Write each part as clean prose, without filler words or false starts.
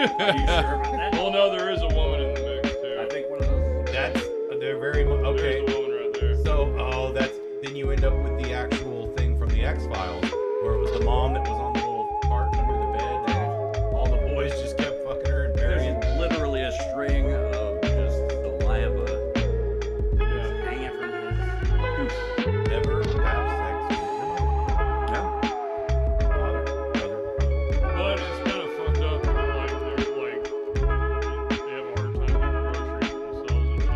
sure about that? Well, no, there is a woman in the mix too. I think one of those. They're very okay. There's a woman right there. So, then you end up with the actual thing from the X-Files, where it was the mom that was on the little cart under the bed, and all the boys just kept fucking her and burying. There's literally a string of just saliva hanging from his tooth. Never have sex with your mom. No. Father, brother. But it's kind of fucked up. Like they're like they have a hard time getting groceries for themselves and shit.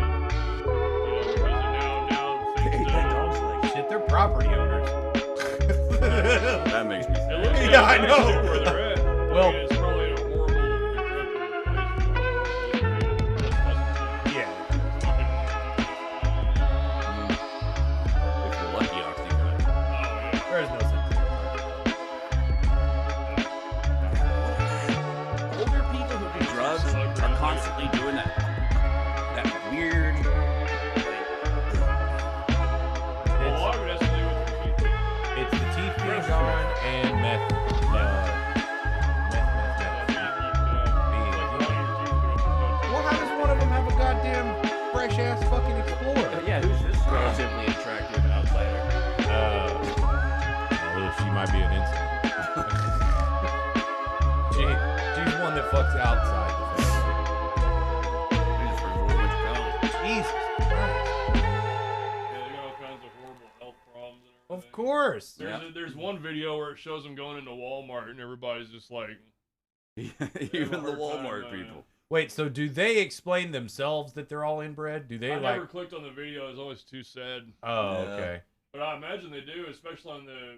Because now things That dog's like Shit, they're property owners. that makes me It sad. looks like Yeah, I they know. know where they're at. Well- I mean, it's probably in a horrible, decrepit place. Yeah. If you're lucky, Oxycontin. Oh yeah. There's no sense. Older people who do drugs are constantly doing that weird. Well, a lot of it has to do with your teeth. It's the teeth being gone and meth. Well, how does one of them have a goddamn fresh ass fucking Explorer? Yeah, who's this relatively attractive outsider? Well, she might be an insect. She's one that fucks outside the family. Who's from Woodward College? Jesus Christ. Yeah, they got all kinds of horrible health problems and everything. Of course. There's one video where it shows them going into Walmart and everybody's just like, Even the Walmart people. Wait, so do they explain themselves that they're all inbred? Do they I like? never clicked on the video. It's always too sad. Oh, Yeah. okay. But I imagine they do, especially on the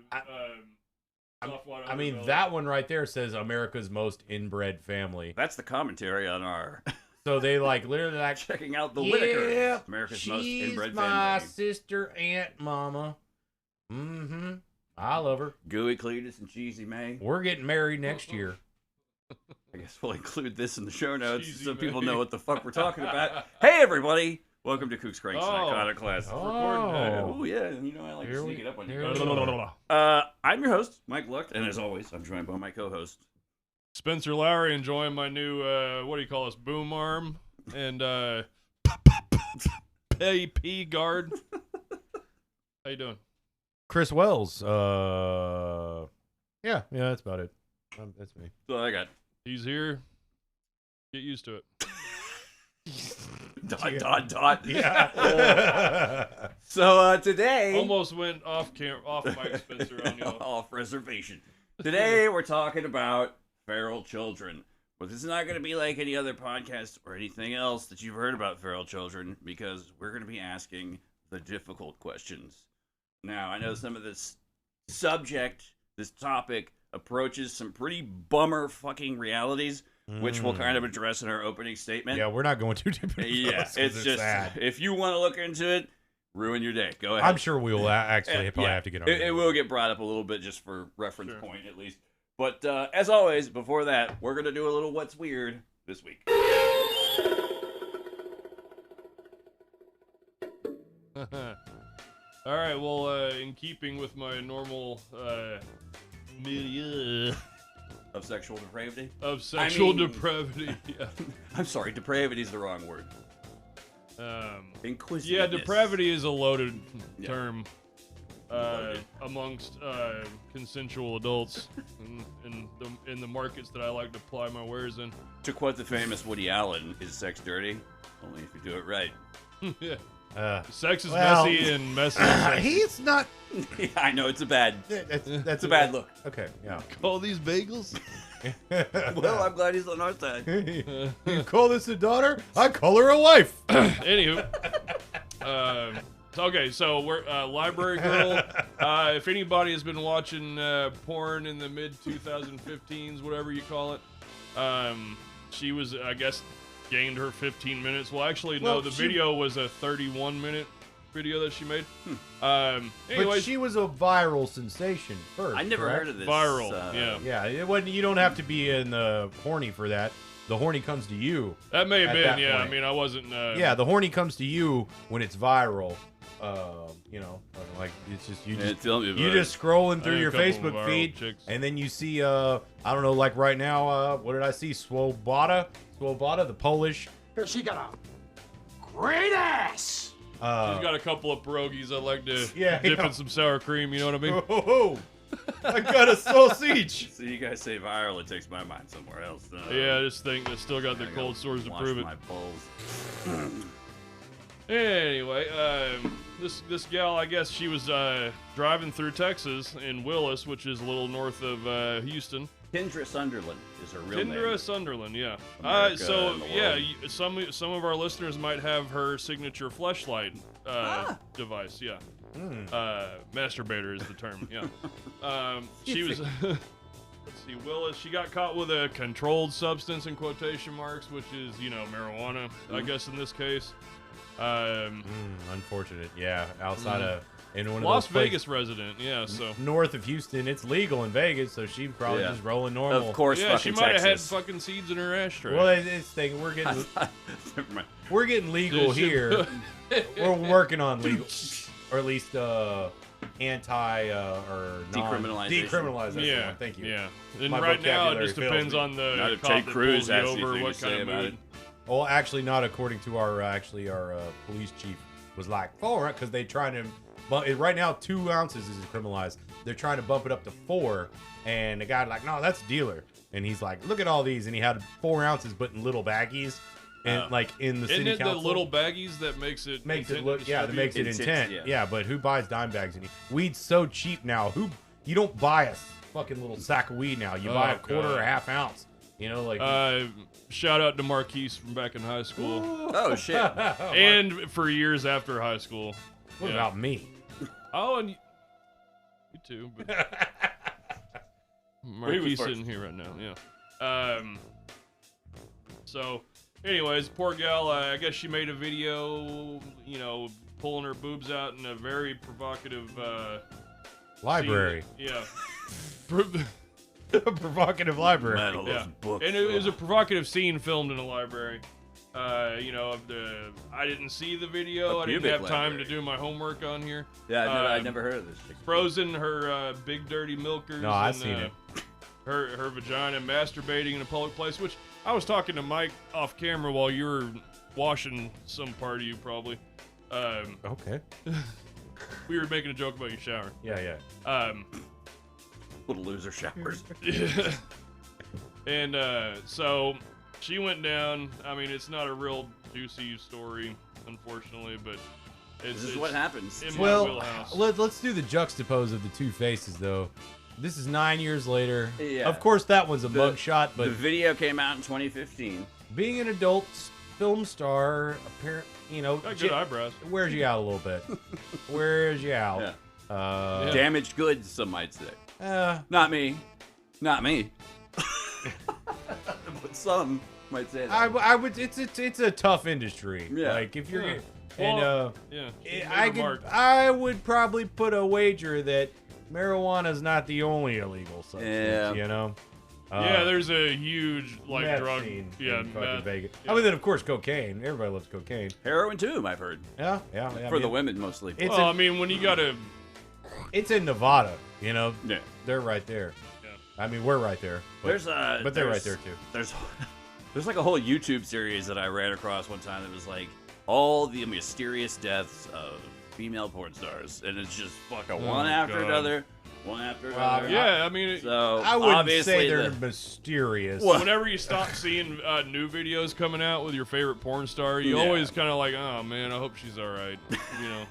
soft white I mean, underbelly. that one right there says America's most inbred family. That's the commentary on our So they like literally like checking out the yeah, Whitakers, America's most she's inbred my family. sister, Aunt Mama. Mm-hmm. I love her. Gooey Cletus and Cheesy May. We're getting married next year. I guess we'll include this in the show notes Cheesy so people May. know what the fuck we're talking about. Hey, everybody! Welcome to Kook's Cranks and Oh. Iconoclast. Oh. Oh, yeah, you know I like to Here sneak we- it up on here you. we go. I'm your host, Mike Luck, and as always, I'm joined by my co-host. Spencer Lowry enjoying my new, what do you call this, boom arm and P guard. How you doing? Chris Wells. Yeah, that's about it. That's me. So I got He's here. Get used to it. dot. Yeah. So today, Almost went off mic, Spencer, on you. off reservation. Today we're talking about feral children. But this is not going to be like any other podcast or anything else that you've heard about feral children, because we're going to be asking the difficult questions. Now, I know some of this this topic, approaches some pretty bummer fucking realities, which we'll kind of address in our opening statement. Yeah, we're not going too deep into Yeah, those 'cause it's just, sad. if you want to look into it, ruin your day. Go ahead. I'm sure we will actually probably have to get on It will get brought up a little bit just for reference Sure. point, at least. But as always, before that, we're going to do a little What's Weird this week. All right, well, in keeping with my normal milieu Of sexual depravity? of sexual mean- depravity, yeah. I'm sorry, depravity is the wrong word. Yeah, Inquisitiveness. depravity is a loaded Yeah. term Loaded. amongst consensual adults in the markets that I like to ply my wares in. To quote the famous Woody Allen, is sex dirty? Only if you do it right. Yeah. Uh, Sex is Well- messy and messy is sexy. he's not. Yeah, I know, it's a bad... That's It's a bad look. Okay, yeah. Call these bagels? Well, I'm glad he's on our side. You call this a daughter? I call her a wife. Anywho. Okay, so we're Library Girl. If anybody has been watching porn in the mid-2015s, whatever you call it, she was, I guess, gained her 15 minutes. Well, actually, no, Well, the she- video was a 31-minute video that she made. But Anyways, she was a viral sensation first. I never correct? heard of this. Viral, yeah. Yeah, it wasn't. You don't have to be in the horny for that. The horny comes to you. that may have at been, that yeah. point. I mean, I wasn't. Yeah, the horny comes to you when it's viral. You know, like it's just you Yeah, just tell me about you it. just scrolling I through know a your couple Facebook viral feed, chicks. and then you see I don't know, like right now, what did I see? Swoboda, the Polish. She got a great ass. She's got a couple of pierogies I like to Yeah, dip yeah. in some sour cream. You know what I mean? Oh, I got a sausage. So you guys say viral, it takes my mind somewhere else. Yeah, this thing that's still got I their gotta cold sores to wash prove it. my balls. Anyway, this gal, I guess she was driving through Texas in Willis, which is a little north of Houston. Kendra Sunderland is her real Kendra name. Sunderland, yeah. America So and the yeah, world. some of our listeners might have her signature fleshlight device. Yeah, masturbator is the term. Yeah. She was. Let's see, Willis. She got caught with a controlled substance in quotation marks, which is marijuana, I guess in this case. Unfortunate. Yeah, outside of in one of Las those places Vegas resident. Yeah, so. north of Houston, it's legal in Vegas, so she probably Yeah. just rolling normal. Of course, Yeah, she fucking might have had Texas. fucking seeds in her ashtray. Well, it's thing we're getting Never mind. legal Dude, she- here. We're working on legal, or at least anti or Decriminalization. Decriminalization. Yeah, Thank you. Yeah, and My right now it vocabulary just fails depends me. on the Not if cop Ted that Cruz pulls you has over, anything what to kind say of about mood. it. Well, actually, not according to our police chief was like 4 because they trying to. But right now, 2 ounces is criminalized. They're trying to bump it up to 4, and the guy like, no, that's dealer. And he's like, look at all these, and he had 4 ounces, but in little baggies, and like in the Isn't city it council. the little baggies that makes it makes it intent look to yeah that makes it Intent, intent yeah. yeah. But who buys dime bags any weed's so cheap now? You don't buy a fucking little sack of weed now, you buy a quarter God. or a half ounce, like shout out to Marquise from back in high school, Oh shit! and for years after high school. what Yeah. about me? Oh, and you too. But Marquise first. isn't here right now. Yeah. So, anyways, poor gal. I guess she made a video, pulling her boobs out in a very provocative Library. scene. Yeah. Provocative library. Metal Yeah, books. and it was a provocative scene filmed in a library. I didn't see the video. A I didn't pubic have time library. to do my homework on here. Yeah, I've Um, never heard of this. chick. Frozen her big dirty milkers. No, I've and, seen it. Her vagina masturbating in a public place. Which I was talking to Mike off camera while you were washing some part of you probably. Okay. We were making a joke about your shower. Yeah. Little loser showers. And so she went down. I mean, it's not a real juicy story, unfortunately, but it's, This is what happens. in my Well, wheelhouse. let's do the juxtapose of the two faces though. This is 9 years later. Yeah. Of course, that one's a The- mugshot, but The video came out in 2015. being an adult film star, apparent, Got good eyebrows. wears you out a little bit. Wears you out. Yeah. Uh, Damaged goods, some might say. uh, Not me. Not me. But some might say that. I would. It's a tough industry. Yeah. Like if you're, Yeah. and Well, yeah. she made I a mark. would probably put a wager that marijuana is not the only illegal substance. Yeah. Yeah, there's a huge meth drug. scene Yeah, in fucking meth. Vegas. Yeah. I mean, then of course cocaine. Everybody loves cocaine. Heroin too, I've heard. Yeah. For the women mostly. It's Well, a- I mean, when you gotta, It's in Nevada. Yeah. They're right there. Yeah. I mean, we're right there. But, There's but they're right there too. There's like a whole YouTube series that I ran across one time that was like all the mysterious deaths of female porn stars, and it's just fucking one after God. another, one after Well, another. yeah, I mean, So I wouldn't obviously say they're the- mysterious. What? whenever you stop seeing new videos coming out with your favorite porn star, you Yeah. always kind of like, oh man, I hope she's all right.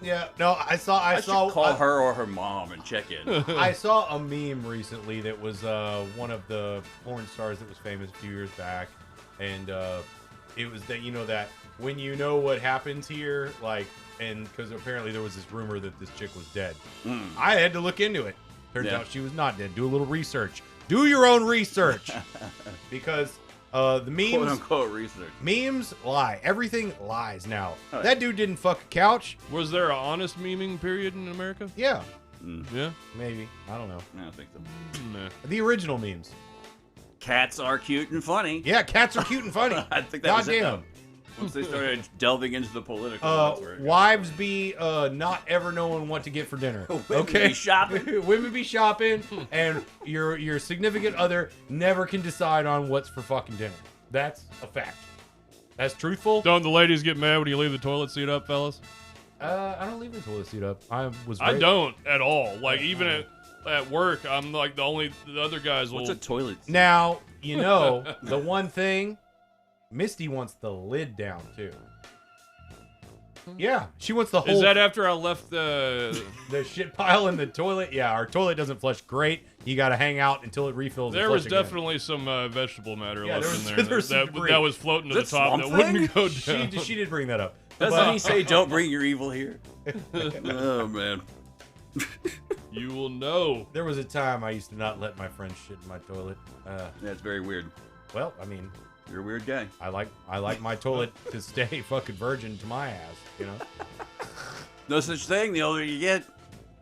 Yeah. No, I I should saw. call her or her mom and check in. I saw a meme recently that was one of the porn stars that was famous a few years back, and it was that that when you know what happens here, like, and because apparently there was this rumor that this chick was dead. I had to look into it. Turns Yeah. out she was not dead. Do a little research. Do your own research, because the Quote memes. unquote research. Memes lie. Everything lies now. Oh, yeah. That dude didn't fuck a couch. Was there an honest memeing period in America? Yeah, Yeah. maybe. I don't know. I don't think so. Nah. The original memes. Cats are cute and funny. Yeah, cats are cute and funny. I think that was it, Goddamn. Once they started delving into the political, that's where it got wives be not ever knowing what to get for dinner. Women be shopping. Women be shopping, and your significant other never can decide on what's for fucking dinner. That's a fact. That's truthful. Don't the ladies get mad when you leave the toilet seat up, fellas? I don't leave the toilet seat up. I I don't at all. Like even at work, I'm like the other guys will. What's a toilet seat? Now, you know, the one thing, Misty wants the lid down too. Yeah, she wants the whole. Is that after I left the shit pile in the toilet? Yeah, our toilet doesn't flush great. You got to hang out until it refills. There and was flush again. definitely some vegetable matter Yeah, left there in was there some debris. that was floating to the Is that top that Swamp Thing? wouldn't go down. She did bring that up. Doesn't he say, "Don't bring your evil here"? Oh man. You will know. There was a time I used to not let my friends shit in my toilet. That's very weird. Well, I mean, You're a weird guy. I like my toilet to stay fucking virgin to my ass, you know? No such thing. The older you get,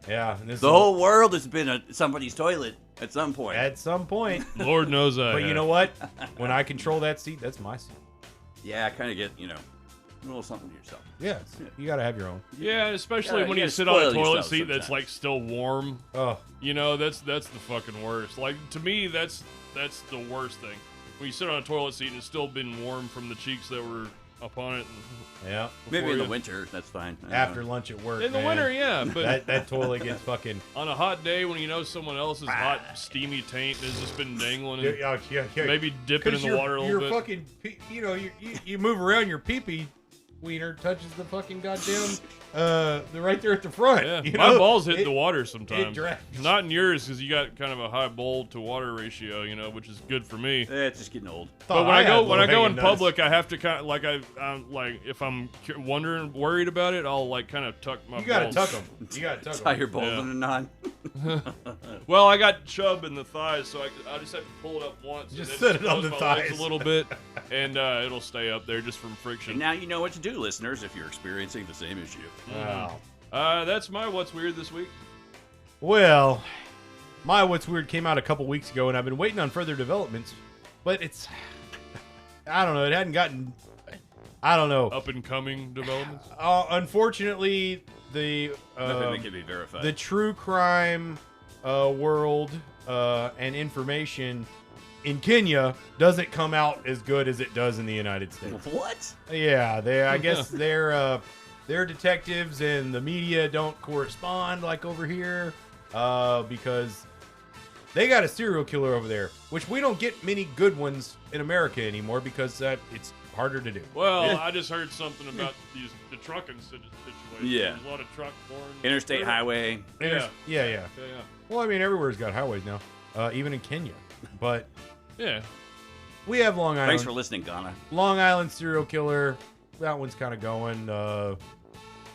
Yeah. And this the is- whole world has been somebody's toilet at some point. At some point. Lord knows I. But you have. know what? When I control that seat, that's my seat. Yeah, I kind of get, a little something to yourself. Yeah, you gotta have your own. Yeah, especially Yeah, when you you gotta sit on a spoil toilet yourself seat that's sometimes. like still warm. Oh, That's the fucking worst. Like to me, that's the worst thing. When you sit on a toilet seat and it's still been warm from the cheeks that were upon it. yeah. Maybe in you- the winter, that's fine. I don't After know. lunch at work. In the man, winter, yeah, but that toilet gets fucking. on a hot day when you know someone else's hot, steamy taint has just been dangling and Yeah. maybe dipping in the water a little your bit. fucking, you move around, your pee-pee wiener touches the fucking goddamn, right there at the front. Yeah, you my know? balls hit It- the water sometimes. drags. Not in yours because you got kind of a high bowl to water ratio, which is good for me. It's just getting old. But when I I go had when I go in low-hanging nuts. public, I have to kind of I'm like if I'm worried about it, I'll like kind of tuck my. You gotta balls. tuck them. You gotta tuck Tie them. your balls Yeah. in a knot. Well, I got chub in the thighs, so I just have to pull it up once. Just and then set it on close the my legs thighs. a little bit, and it'll stay up there just from friction. And now you know what to do, listeners, if you're experiencing the same issue. Wow. That's my what's weird this week. Well, my What's Weird came out a couple weeks ago, and I've been waiting on further developments, but it's, I don't know, it hadn't gotten, I don't know. Up and coming developments. Unfortunately, the Nothing that can be verified. the true crime world and information in Kenya doesn't come out as good as it does in the United States. What? Yeah, I guess their detectives and the media don't correspond like over here because they got a serial killer over there, which we don't get many good ones in America anymore because it's harder to do. Well, I just heard something about the trucking situation. Yeah. There's a lot of truck born. Interstate highway. Yeah. Yeah. Well, I mean, everywhere's got highways now, even in Kenya. But Yeah. we have Long Island. Thanks for listening, Ghana. Long Island serial killer. That one's kind of going.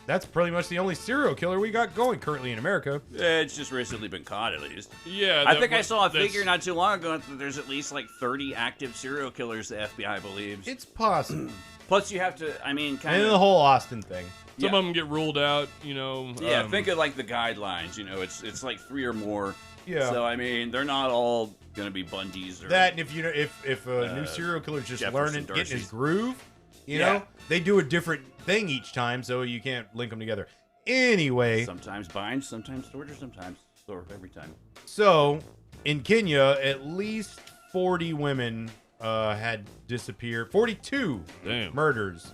That's pretty much the only serial killer we got going currently in America. It's just recently been caught, at least. Yeah. I think I saw a that's- figure not too long ago that there's at least like 30 active serial killers, the FBI believes. It's possible. Plus, you have to, kind And then the of. whole Austin thing. Some Yeah. of them get ruled out, Yeah, think of like the guidelines. It's like 3 or more. Yeah. So they're not all gonna be Bundys or That and if a new serial killer's just Jefferson learning, getting his Darcy's. groove, you Yeah. know, they do a different thing each time, so you can't link them together. Anyway, sometimes bind, sometimes torture, sometimes sort of every time. so in Kenya, at least 40 women had disappeared. 42 Damn. murders,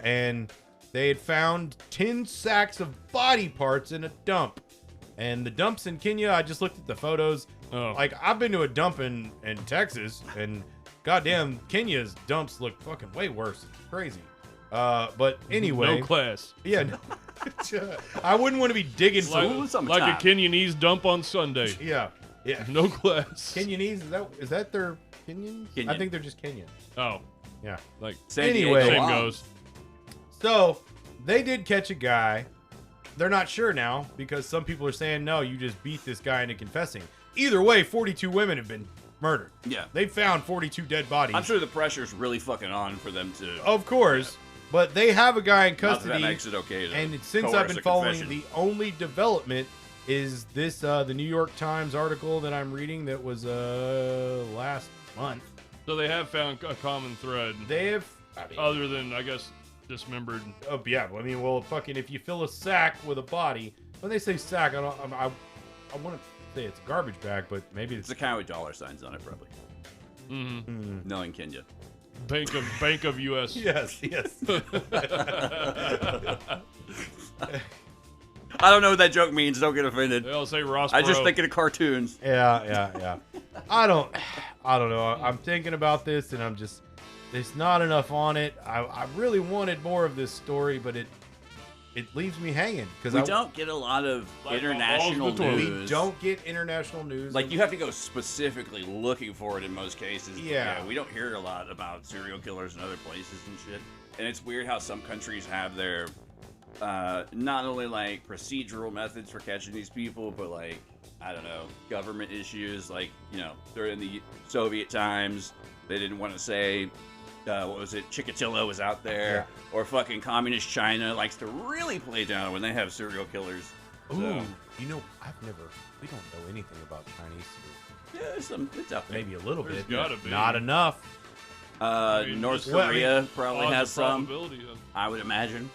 and they had found 10 sacks of body parts in a dump. And the dumps in Kenya, I just looked at the photos. Oh. Like, I've been to a dump in Texas, and goddamn, Kenya's dumps look fucking way worse. It's crazy. But anyway. No class. Yeah. No. I wouldn't want to be digging Like, Ooh, like summertime. a Kenyanese dump on Sunday. Yeah. Yeah. No class. Kenyanese, is that their Kenyans? I Kenyan. think they're just Kenyan. Oh, Yeah. like San Anyway. Diego same on. goes. So, they did catch a guy. They're not sure now because some people are saying, no, you just beat this guy into confessing. Either way, 42 women have been murdered. Yeah. They found 42 dead bodies. I'm sure the pressure's really fucking on for them to. Of course. But they have a guy in Not that custody. that makes it okay to And since I've coerce been a following, confession. the only development is this the New York Times article that I'm reading that was last month. So they have found a common thread. They have I mean, Other than, I guess, dismembered. oh yeah. I mean, well, fucking, if you fill a sack with a body, when they say sack, I want to say it's a garbage bag, but maybe It's a kind with dollar signs on it, probably. Mm-hmm. Knowing Kenya. Bank of U.S. yes. I don't know what that joke means. Don't get offended. They'll say Ross I just Perot. thinking of cartoons. Yeah. I don't know. I'm thinking about this, and there's not enough on it. I really wanted more of this story, but it leaves me hanging because We don't get a lot of Like international balls between. news. We don't get international news. Like, you have to go specifically looking for it in most cases. Yeah. We don't hear a lot about serial killers in other places and shit. And it's weird how some countries have their, not only, like, procedural methods for catching these people, but, like, I don't know, government issues. Like, you know, during the Soviet times, they didn't want to say, what was it, Chikatilo was out there. Yeah. Or fucking communist China likes to really play down when they have serial killers. Ooh, So, you know, we don't know anything about Chinese food. yeah, it's out there. Maybe a little There's bit. gotta be. Not enough. mean, North just- Korea probably Odds has of some. probability of- I would imagine.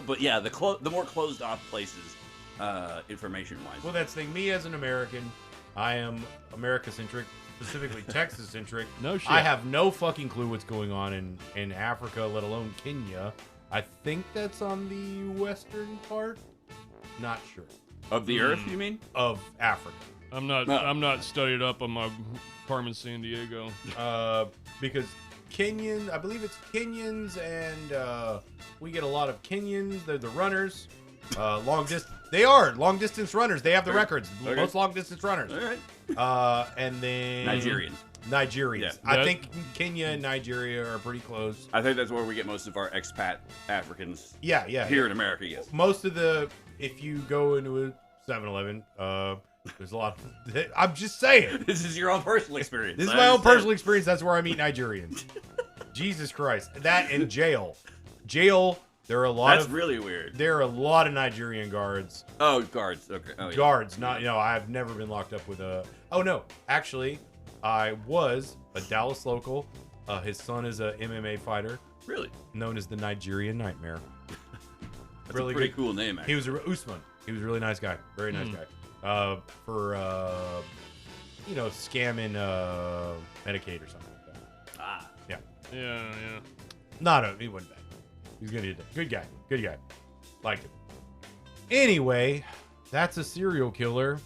But yeah, the more closed off places, information wise. Well, that's the thing. Me as an American, I am America-centric, specifically Texas-centric. No shit. I have no fucking clue what's going on in Africa, let alone Kenya. I think that's on the western part. Not sure. Of the Earth, you mean? Of Africa. I'm not. No. I'm not studied up on my Carmen San Diego. Because I believe it's Kenyans, and we get a lot of Kenyans. They're the runners. They are long distance runners. They have the records. Okay. Most long distance runners. All right. And then Nigerians. Nigerians. Yeah. I think Kenya and Nigeria are pretty close. I think that's where we get most of our expat Africans Yeah. here in America, yes. Most of if you go into a 7-Eleven, there's a lot. I'm just saying. This is your own personal experience. This is I my own understand. personal experience. That's where I meet Nigerians. Jesus Christ. That and jail. Jail. There are a lot That's of really weird. there are a lot of Nigerian guards. Oh, guards. Okay. Oh, yeah. Guards, not I've never been locked up with a. Oh no, actually, I was a Dallas local. His son is a MMA fighter, Really? known as the Nigerian Nightmare. That's a pretty cool name, He actually. was Usman. He was a really nice guy, very nice guy. For scamming Medicaid or something like that. Ah. Yeah, Yeah. he wasn't bad. He's good guy. Liked him. Anyway, that's a serial killer.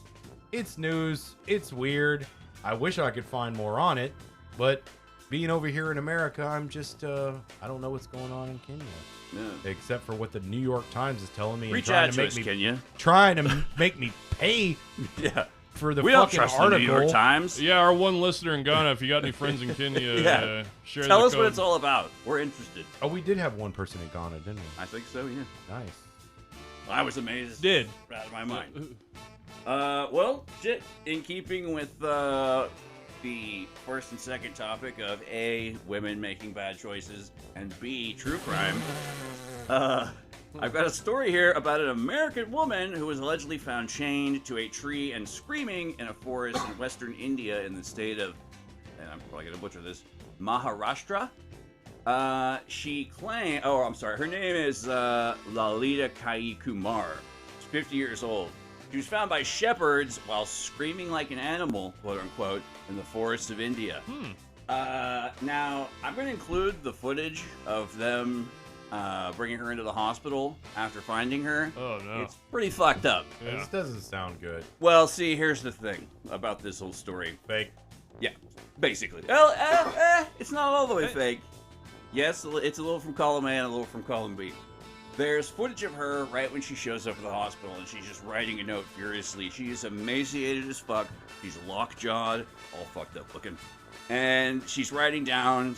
It's news. It's weird. I wish I could find more on it, but being over here in America, I'm just I don't know what's going on in Kenya, Yeah. except for what the New York Times is telling me. Reach and trying out to to make us, me Kenya. trying to make me pay Yeah. for the We don't fucking trust article. the New York Times. Yeah. Our one lister in Ghana. If you got any friends in Kenya, Yeah. share Tell the us what code. it's all about. We're interested. Oh, we did have one person in Ghana, didn't we? I think so, yeah. Nice. I was amazed. Did. Out of my mind. Well, shit. In keeping with the first and second topic of A, women making bad choices, and B, true crime, I've got a story here about an American woman who was allegedly found chained to a tree and screaming in a forest in western India in the state of, and I'm probably going to butcher this, Maharashtra. She claimed, her name is Lalita Kai Kumar. She's 50 years old. She was found by shepherds while screaming like an animal, quote unquote, in the forests of India. Now, I'm going to include the footage of them bringing her into the hospital after finding her. Oh no. It's pretty fucked up. Yeah. This doesn't sound good. Well, see, here's the thing about this whole story. Fake. Yeah, basically. Well, it's not all the way fake. Yes, it's a little from column A and a little from column B. There's footage of her right when she shows up at the hospital, and she's just writing a note furiously. She is emaciated as fuck. She's lockjawed, all fucked up looking. And she's writing down...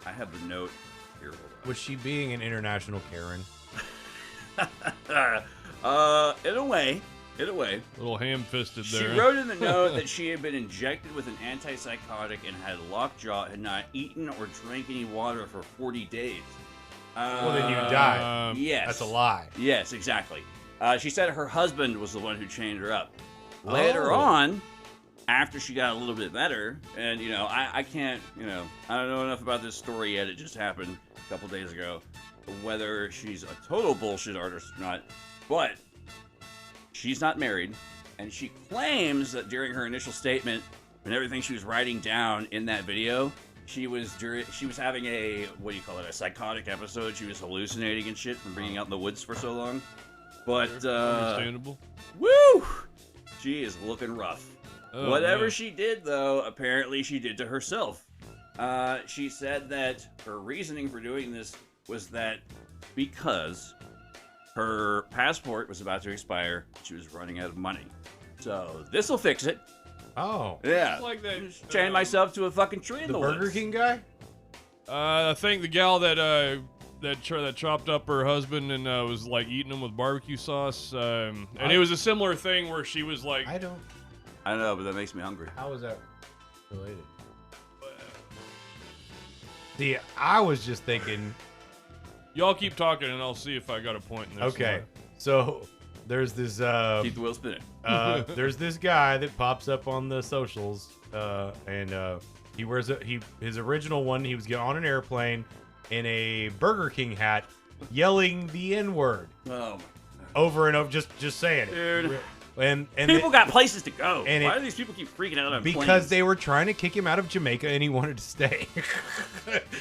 I have the note here. Hold on. Was she being an international Karen? In a way. Little ham-fisted She there. wrote in the note that she had been injected with an antipsychotic and had lockjaw, had not eaten or drank any water for 40 days. Well, then you die. Yes. That's a lie. Yes, exactly. She said her husband was the one who chained her up. Later Oh. on, after she got a little bit better, and I can't, I don't know enough about this story yet. It just happened a couple days ago. Whether she's a total bullshit artist or not, but she's not married, and she claims that during her initial statement and everything she was writing down in that video, she was having a a psychotic episode. She was hallucinating and shit from being out in the woods for so long. But understandable. Woo! She is looking rough. Oh, Whatever man. she did, though, apparently she did to herself. She said that her reasoning for doing this was that because her passport was about to expire, she was running out of money. So this'll fix it. Oh. Yeah. It's like that. Chain myself to a fucking tree in The the Burger woods. King guy? I think the gal that chopped up her husband and was like eating him with barbecue sauce. And it was a similar thing where she was like, I don't. I don't know, but that makes me hungry. How is that related? See, I was just thinking. y'all keep talking and I'll see if I got a point in this. Okay, so there's this. Keep the wheel spinning. There's this guy that pops up on the socials, and he wears his original one. He was on an airplane in a Burger King hat, yelling the N-word Oh, over and over, just saying it. dude. And People got places to go. and Why it- do these people keep freaking out on because planes? they were trying to kick him out of Jamaica, and he wanted to stay.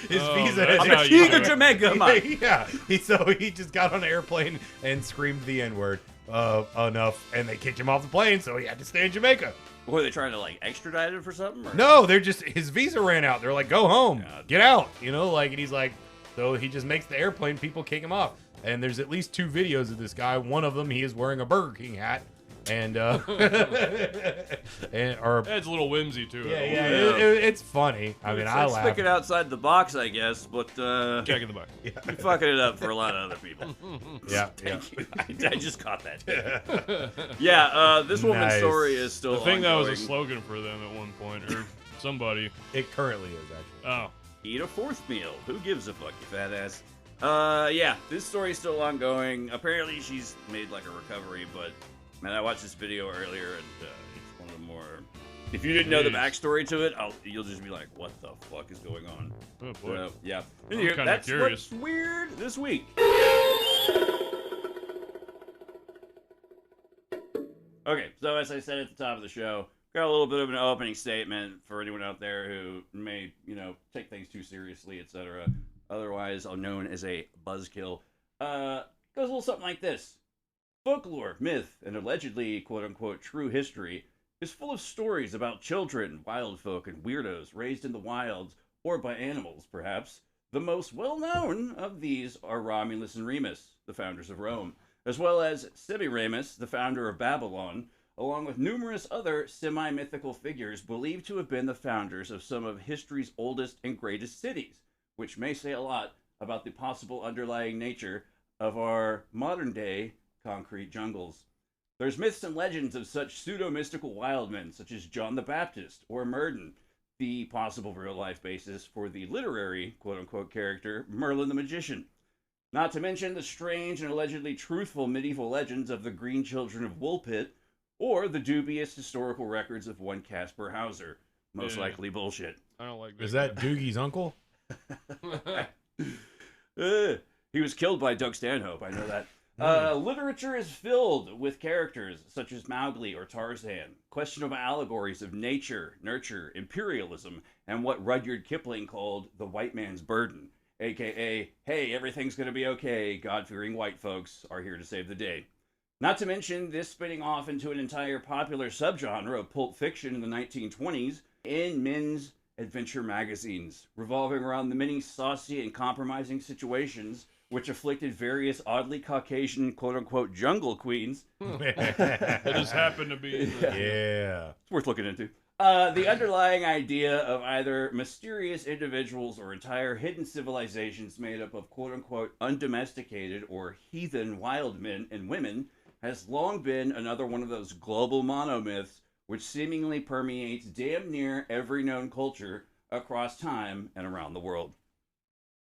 His Oh, visa. that's I'm how the you king do of it. Jamaica, man. Yeah, so he just got on an airplane and screamed the N-word enough, and they kicked him off the plane, so he had to stay in Jamaica. Were they trying to extradite him for something? Or? No, they're just his visa ran out. They're like, go home, God. get out, and he's like, so he just makes the airplane people kick him off. And there's at least 2 videos of this guy. One of them, he is wearing a Burger King hat, and Adds a little whimsy to it. it's funny. I mean, I It's laugh. thinking outside the box, I guess, but Jack in the box. you're fucking it up for a lot of other people. Yeah, Thank you. I just caught that. Yeah, this woman's Nice. story is still I think that was a ongoing. slogan for them at one point, or somebody. It currently is actually. Oh, Eat a 4th meal. Who gives a fuck, you fat ass? Yeah, this story's still ongoing. Apparently, she's made a recovery, but man, I watched this video earlier, and it's one of the more. If you didn't know the Jeez. backstory to it, you'll just be like, "What the fuck is going on?" oh boy. Yeah. I'm Anyway, kinda that's curious. what's weird this week. Okay, so as I said at the top of the show, got a little bit of an opening statement for anyone out there who may, take things too seriously, etc. Otherwise, known as a buzzkill. Goes a little something like this. Folklore, myth, and allegedly quote-unquote true history is full of stories about children, wild folk, and weirdos raised in the wilds, or by animals, perhaps. The most well-known of these are Romulus and Remus, the founders of Rome, as well as Semiramis, the founder of Babylon, along with numerous other semi-mythical figures believed to have been the founders of some of history's oldest and greatest cities, which may say a lot about the possible underlying nature of our modern-day concrete jungles. There's myths and legends of such pseudo-mystical wild men, such as John the Baptist or Merlin, the possible real-life basis for the literary quote-unquote character Merlin the Magician. Not to mention the strange and allegedly truthful medieval legends of the Green Children of Woolpit, or the dubious historical records of one Caspar Hauser. Most Yeah. likely bullshit. I don't like Is that Doogie's uncle? He was killed by Doug Stanhope, I know that. Literature is filled with characters such as Mowgli or Tarzan, questionable allegories of nature, nurture, imperialism, and what Rudyard Kipling called the white man's burden, aka, hey, everything's gonna be okay, God-fearing white folks are here to save the day. Not to mention this spinning off into an entire popular subgenre of pulp fiction in the 1920s in men's adventure magazines, revolving around the many saucy and compromising situations which afflicted various oddly Caucasian quote-unquote jungle queens. It just happened to be. Yeah. It's worth looking into. The underlying idea of either mysterious individuals or entire hidden civilizations made up of quote-unquote undomesticated or heathen wild men and women has long been another one of those global monomyths which seemingly permeates damn near every known culture across time and around the world.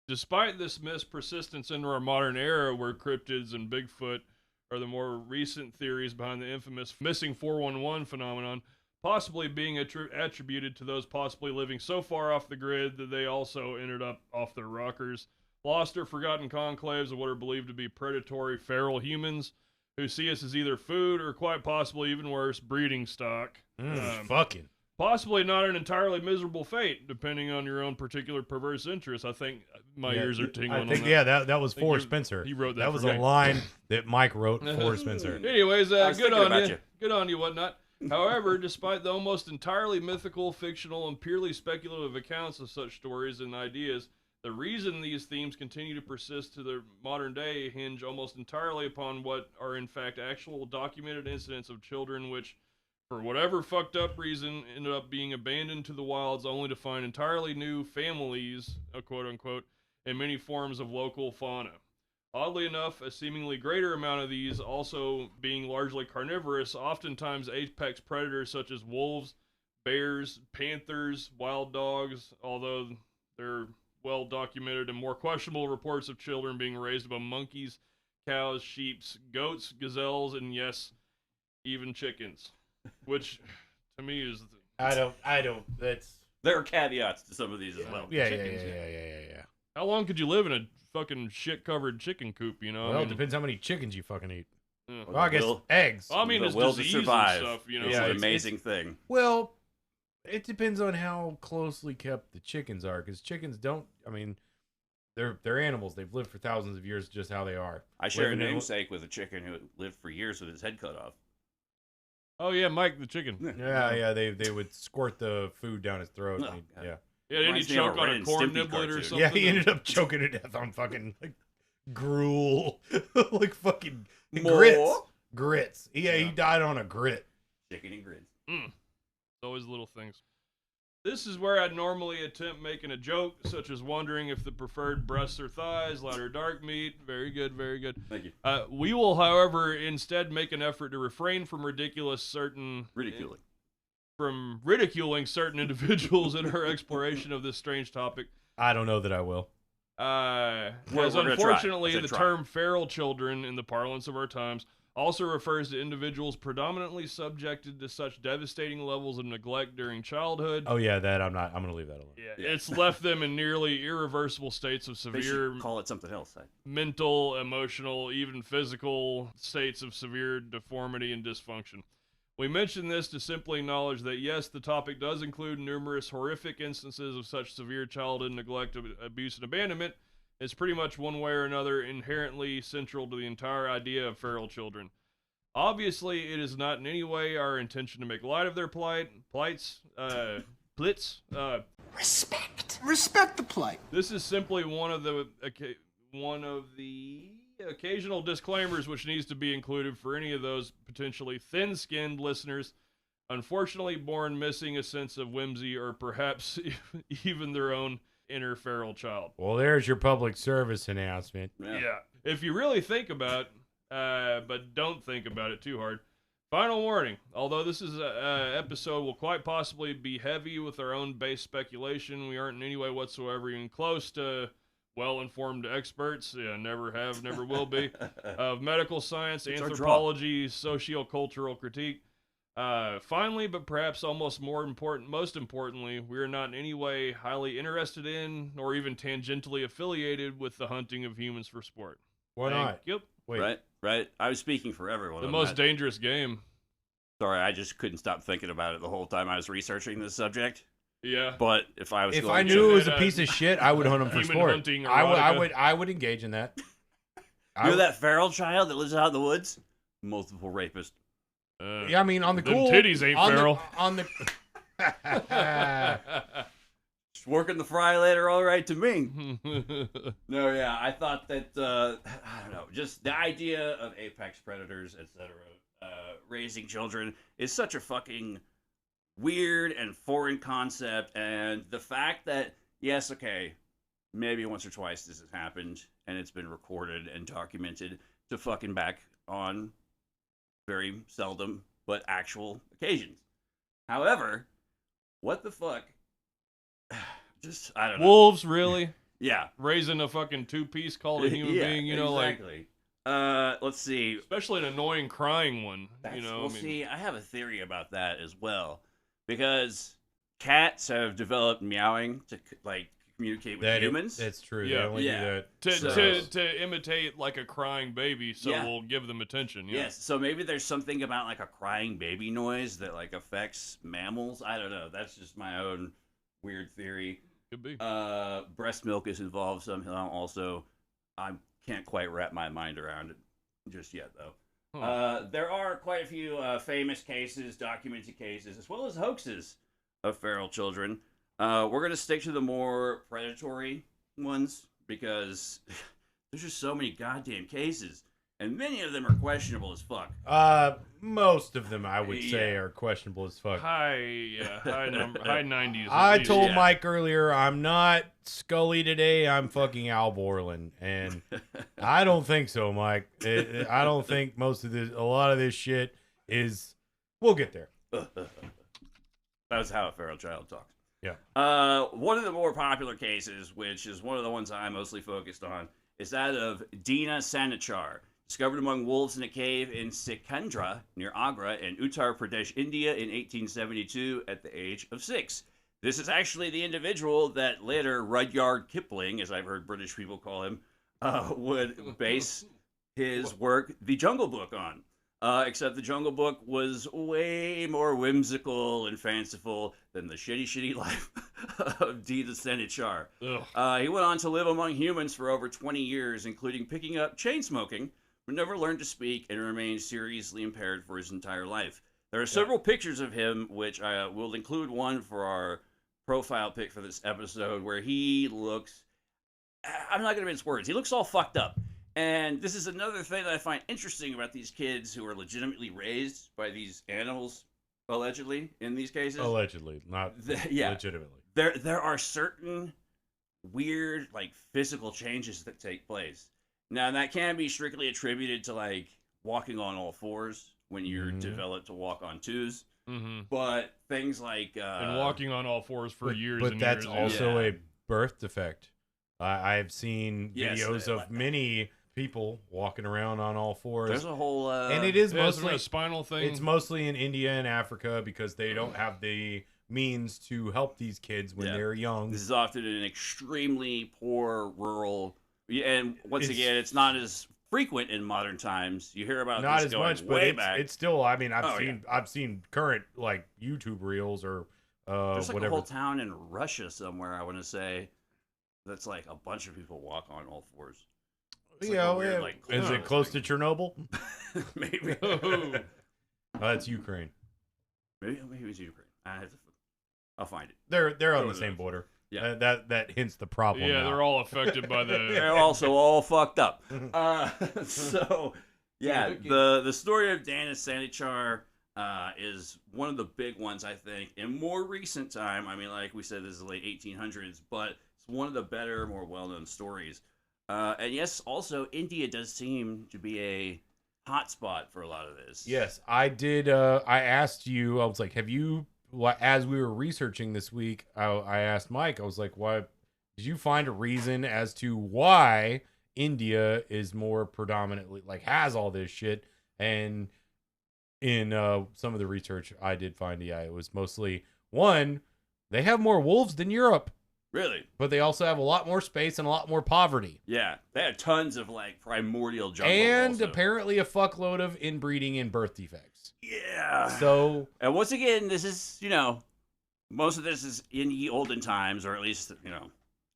Despite this myth's persistence into our modern era, where cryptids and Bigfoot are the more recent theories behind the infamous missing 411 phenomenon, possibly being attributed to those possibly living so far off the grid that they also ended up off their rockers. Lost or forgotten conclaves of what are believed to be predatory feral humans who see us as either food or quite possibly even worse, breeding stock. Fucking. Possibly not an entirely miserable fate, depending on your own particular perverse interests. I think my ears are tingling. I think, on that. that was for Spencer. He wrote that. That was for a me. line that Mike wrote for Spencer. Anyways, was good thinking on about you. Good on you, whatnot. However, despite the almost entirely mythical, fictional, and purely speculative accounts of such stories and ideas, the reason these themes continue to persist to the modern day hinge almost entirely upon what are in fact actual documented incidents of children which, for whatever fucked up reason, ended up being abandoned to the wilds only to find entirely new families, quote unquote, in many forms of local fauna. Oddly enough, a seemingly greater amount of these also being largely carnivorous, oftentimes apex predators such as wolves, bears, panthers, wild dogs, although there are well documented and more questionable reports of children being raised among monkeys, cows, sheep, goats, gazelles, and yes, even chickens. Which, to me, is... I don't, that's... There are caveats to some of these as well. Yeah. How long could you live in a fucking shit-covered chicken coop, you know? Well, it depends how many chickens you fucking eat. Yeah. Well, I guess eggs. I mean, The it's will to disease and survive. stuff, you know? It's Yeah, an it's- amazing thing. Well, it depends on how closely kept the chickens are, because chickens don't, I mean, they're animals. They've lived for thousands of years just how they are. I share a Living in- namesake with a chicken who lived for years with his head cut off. Oh, yeah, Mike the chicken. Yeah, they would squirt the food down his throat. Oh, and God. yeah. Yeah, didn't he Reminds me of a choke on Ren a and corn Stimpy niblet or cartoon. something? Yeah, he ended up choking to death on fucking like gruel, like fucking More? grits. Yeah, he died on a grit. Chicken and grits. It's always little things. This is where I'd normally attempt making a joke, such as wondering if the preferred breasts or thighs, light or dark meat. Very good, very good. Thank you. We will, however, instead make an effort to refrain from ridiculing certain individuals in our exploration of this strange topic. I don't know that I will. As we're gonna unfortunately, try. the Try. term feral children in the parlance of our times also refers to individuals predominantly subjected to such devastating levels of neglect during childhood. Oh yeah, that I'm gonna leave that alone. Yeah, Yeah. it's left them in nearly irreversible states of They severe should call it something else. mental, emotional, even physical states of severe deformity and dysfunction. We mention this to simply acknowledge that yes, the topic does include numerous horrific instances of such severe childhood neglect, abuse, and abandonment. It's pretty much one way or another inherently central to the entire idea of feral children. Obviously, it is not in any way our intention to make light of their plits. Respect the plight. This is simply one of the occasional disclaimers which needs to be included for any of those potentially thin-skinned listeners, unfortunately born missing a sense of whimsy or perhaps even their own inner feral child. Well, there's your public service announcement. Yeah. If you really think about but don't think about it too hard. Final warning, although this is a episode will quite possibly be heavy with our own base speculation, we aren't in any way whatsoever even close to well-informed experts, never have, never will be, of medical science, It's our anthropology, sociocultural critique. Finally, but perhaps almost most importantly, we are not in any way highly interested in, or even tangentially affiliated with the hunting of humans for sport. Why not? Yep. Wait. Right. I was speaking for everyone. The on most that. dangerous game. Sorry, I just couldn't stop thinking about it the whole time I was researching this subject. Yeah. But if I was If going I to- knew it was a piece of shit, I would hunt him for Human sport. hunting I would engage in that. you know that feral child that lives out in the woods? Multiple rapist. Yeah, I mean on the Them cool titties ain't on feral. On the Just working the fry later, all right to me. No, yeah, I thought that, I don't know, just the idea of apex predators, etc., raising children is such a fucking weird and foreign concept, and the fact that, yes, okay, maybe once or twice this has happened, and it's been recorded and documented to fucking back on very seldom, but actual occasions. However, what the fuck? Just, I don't know. Wolves, really? Yeah. Raising a fucking two-piece called a human being, you know, exactly. Let's see. especially an annoying crying one, That's, you know. well, I mean, see, I have a theory about that as well. because cats have developed meowing to like communicate with humans. That's true. Yeah. They only do that. To imitate like a crying baby, so we'll give them attention. Yeah. Yes, so maybe there's something about like a crying baby noise that like affects mammals. I don't know. That's just my own weird theory. Could be. Breast milk is involved somehow. Also, I can't quite wrap my mind around it just yet, though. There are quite a few famous cases, documented cases, as well as hoaxes of feral children. We're going to stick to the more predatory ones because there's just so many goddamn cases, and many of them are questionable as fuck. Most of them, I would say, are questionable as fuck. High 90s. I told Mike earlier, I'm not Scully today. I'm fucking Al Borland, and I don't think so, Mike. I don't think a lot of this shit is. We'll get there. That's how a feral child talks. Yeah. One of the more popular cases, which is one of the ones I'm mostly focused on, is that of Dina Sanichar, discovered among wolves in a cave in Sikandra, near Agra, in Uttar Pradesh, India, in 1872 at the age of 6. This is actually the individual that later Rudyard Kipling, as I've heard British people call him, would base his work, The Jungle Book, on. Except The Jungle Book was way more whimsical and fanciful than the shitty life of Dina Sanichar. He went on to live among humans for over 20 years, including picking up chain smoking, but never learned to speak and remained seriously impaired for his entire life. There are several pictures of him, which I will include one for our profile pic for this episode, where he looks, I'm not going to mince words, he looks all fucked up. And this is another thing that I find interesting about these kids who are legitimately raised by these animals, allegedly, in these cases. Allegedly, not legitimately. There are certain weird, like, physical changes that take place. Now, that can be strictly attributed to, like, walking on all fours when you're developed to walk on twos. Mm-hmm. But things like... and walking on all fours for years and years. But that's also a birth defect. I've seen videos of many... people walking around on all fours. There's a whole and it is mostly a spinal thing. It's mostly in India and Africa because they don't have the means to help these kids when they're young. This is often an extremely poor rural, and once again, it's not as frequent in modern times. You hear about not this as going much, way but back. it's still. I mean, I've seen current like YouTube reels or there's like whatever. a whole town in Russia somewhere. I want to say that's like a bunch of people walk on all fours. It's like weird, like, is it close to Chernobyl? Maybe. That's Ukraine. Maybe it's Ukraine. I'll find it. They're on the same border. Yeah, that hints the problem. Yeah, now. they're all affected by the. They're also all fucked up. So yeah, the story of Dina Sanichar is one of the big ones, I think, in more recent time. I mean, like we said, this is the late 1800s, but it's one of the better, more well-known stories. And yes, also, India does seem to be a hotspot for a lot of this. Yes, I did. I asked you, I was like, have you, as we were researching this week, I asked Mike, I was like, why, did you find a reason as to why India is more predominantly, like, has all this shit? And in some of the research I did find, it was mostly, one, they have more wolves than Europe. Really? But they also have a lot more space and a lot more poverty. Yeah, they have tons of like primordial jungle. And also. apparently a fuckload of inbreeding and birth defects. Yeah. So, and once again, this is, most of this is in the olden times, or at least,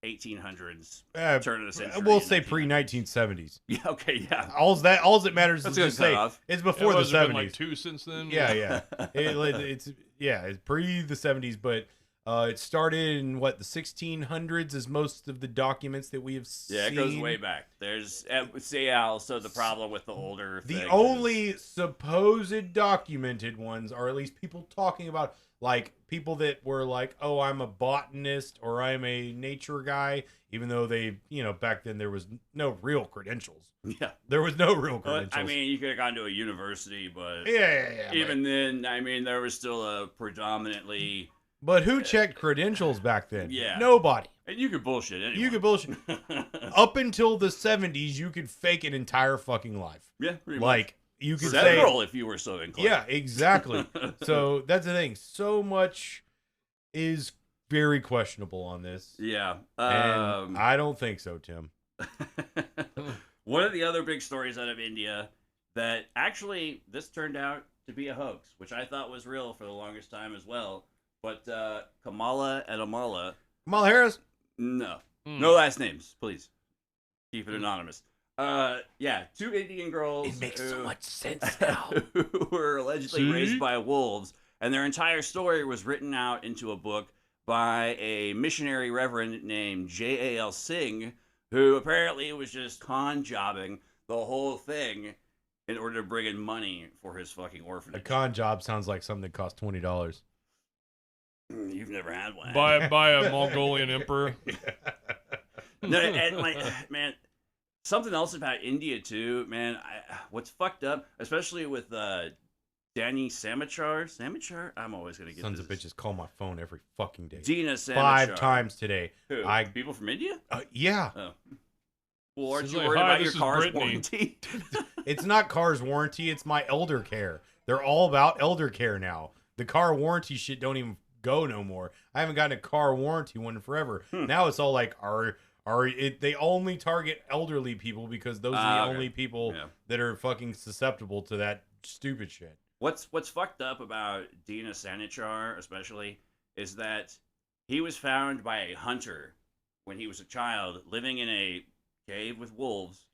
1800s, turn of the century. We'll say pre-1970s. Yeah, okay, yeah. All that matters is just say it's before the 70s. Been like 2 since then. Yeah. It's pre the 70s, but it started in the 1600s, is most of the documents that we have seen. Yeah, it goes way back. There's also the problem with the older. The only supposed documented ones are at least people talking about, like, people that were like, oh, I'm a botanist or I'm a nature guy, even though they, back then there was no real credentials. Yeah. There was no real credentials. I mean, you could have gone to a university, but yeah. Even then, I mean, there was still a predominantly. But who checked credentials back then? Yeah. Nobody. And you could bullshit anyway. You could bullshit. Up until the 70s, you could fake an entire fucking life. Yeah, pretty much. Like, you could Several, say, if you were so inclined. yeah, exactly. So that's the thing. So much is very questionable on this. Yeah. And I don't think so, Tim. One of the other big stories out of India that actually this turned out to be a hoax, which I thought was real for the longest time as well. But Kamala and Amala, Kamala Harris? no no last names, please keep it anonymous. Yeah, 2 Indian girls. It makes so much sense now. Who were allegedly raised by wolves, and their entire story was written out into a book by a missionary reverend named J.A.L. Singh, who apparently was just con jobbing the whole thing in order to bring in money for his fucking A orphanage. con job sounds like something that costs $20. You've never had one. By a Mongolian emperor. No, and man, something else about India too, man. What's fucked up, especially with Danny Samachar. I'm always gonna get Sons this. of bitches call my phone every fucking day. Dina Samachar. 5 times today. Who? I People from India? yeah. Oh. Well, aren't She's you like, worried "Hi, about this your is car's Brittany." warranty? It's not car's warranty, it's my elder care. They're all about elder care now. The car warranty shit don't even go no more. I haven't gotten a car warranty one in forever. Now it's all like they only target elderly people because those are the okay. only people that are fucking susceptible to that stupid shit. What's fucked up about Dina Sanichar, especially, is that he was found by a hunter when he was a child living in a cave with wolves,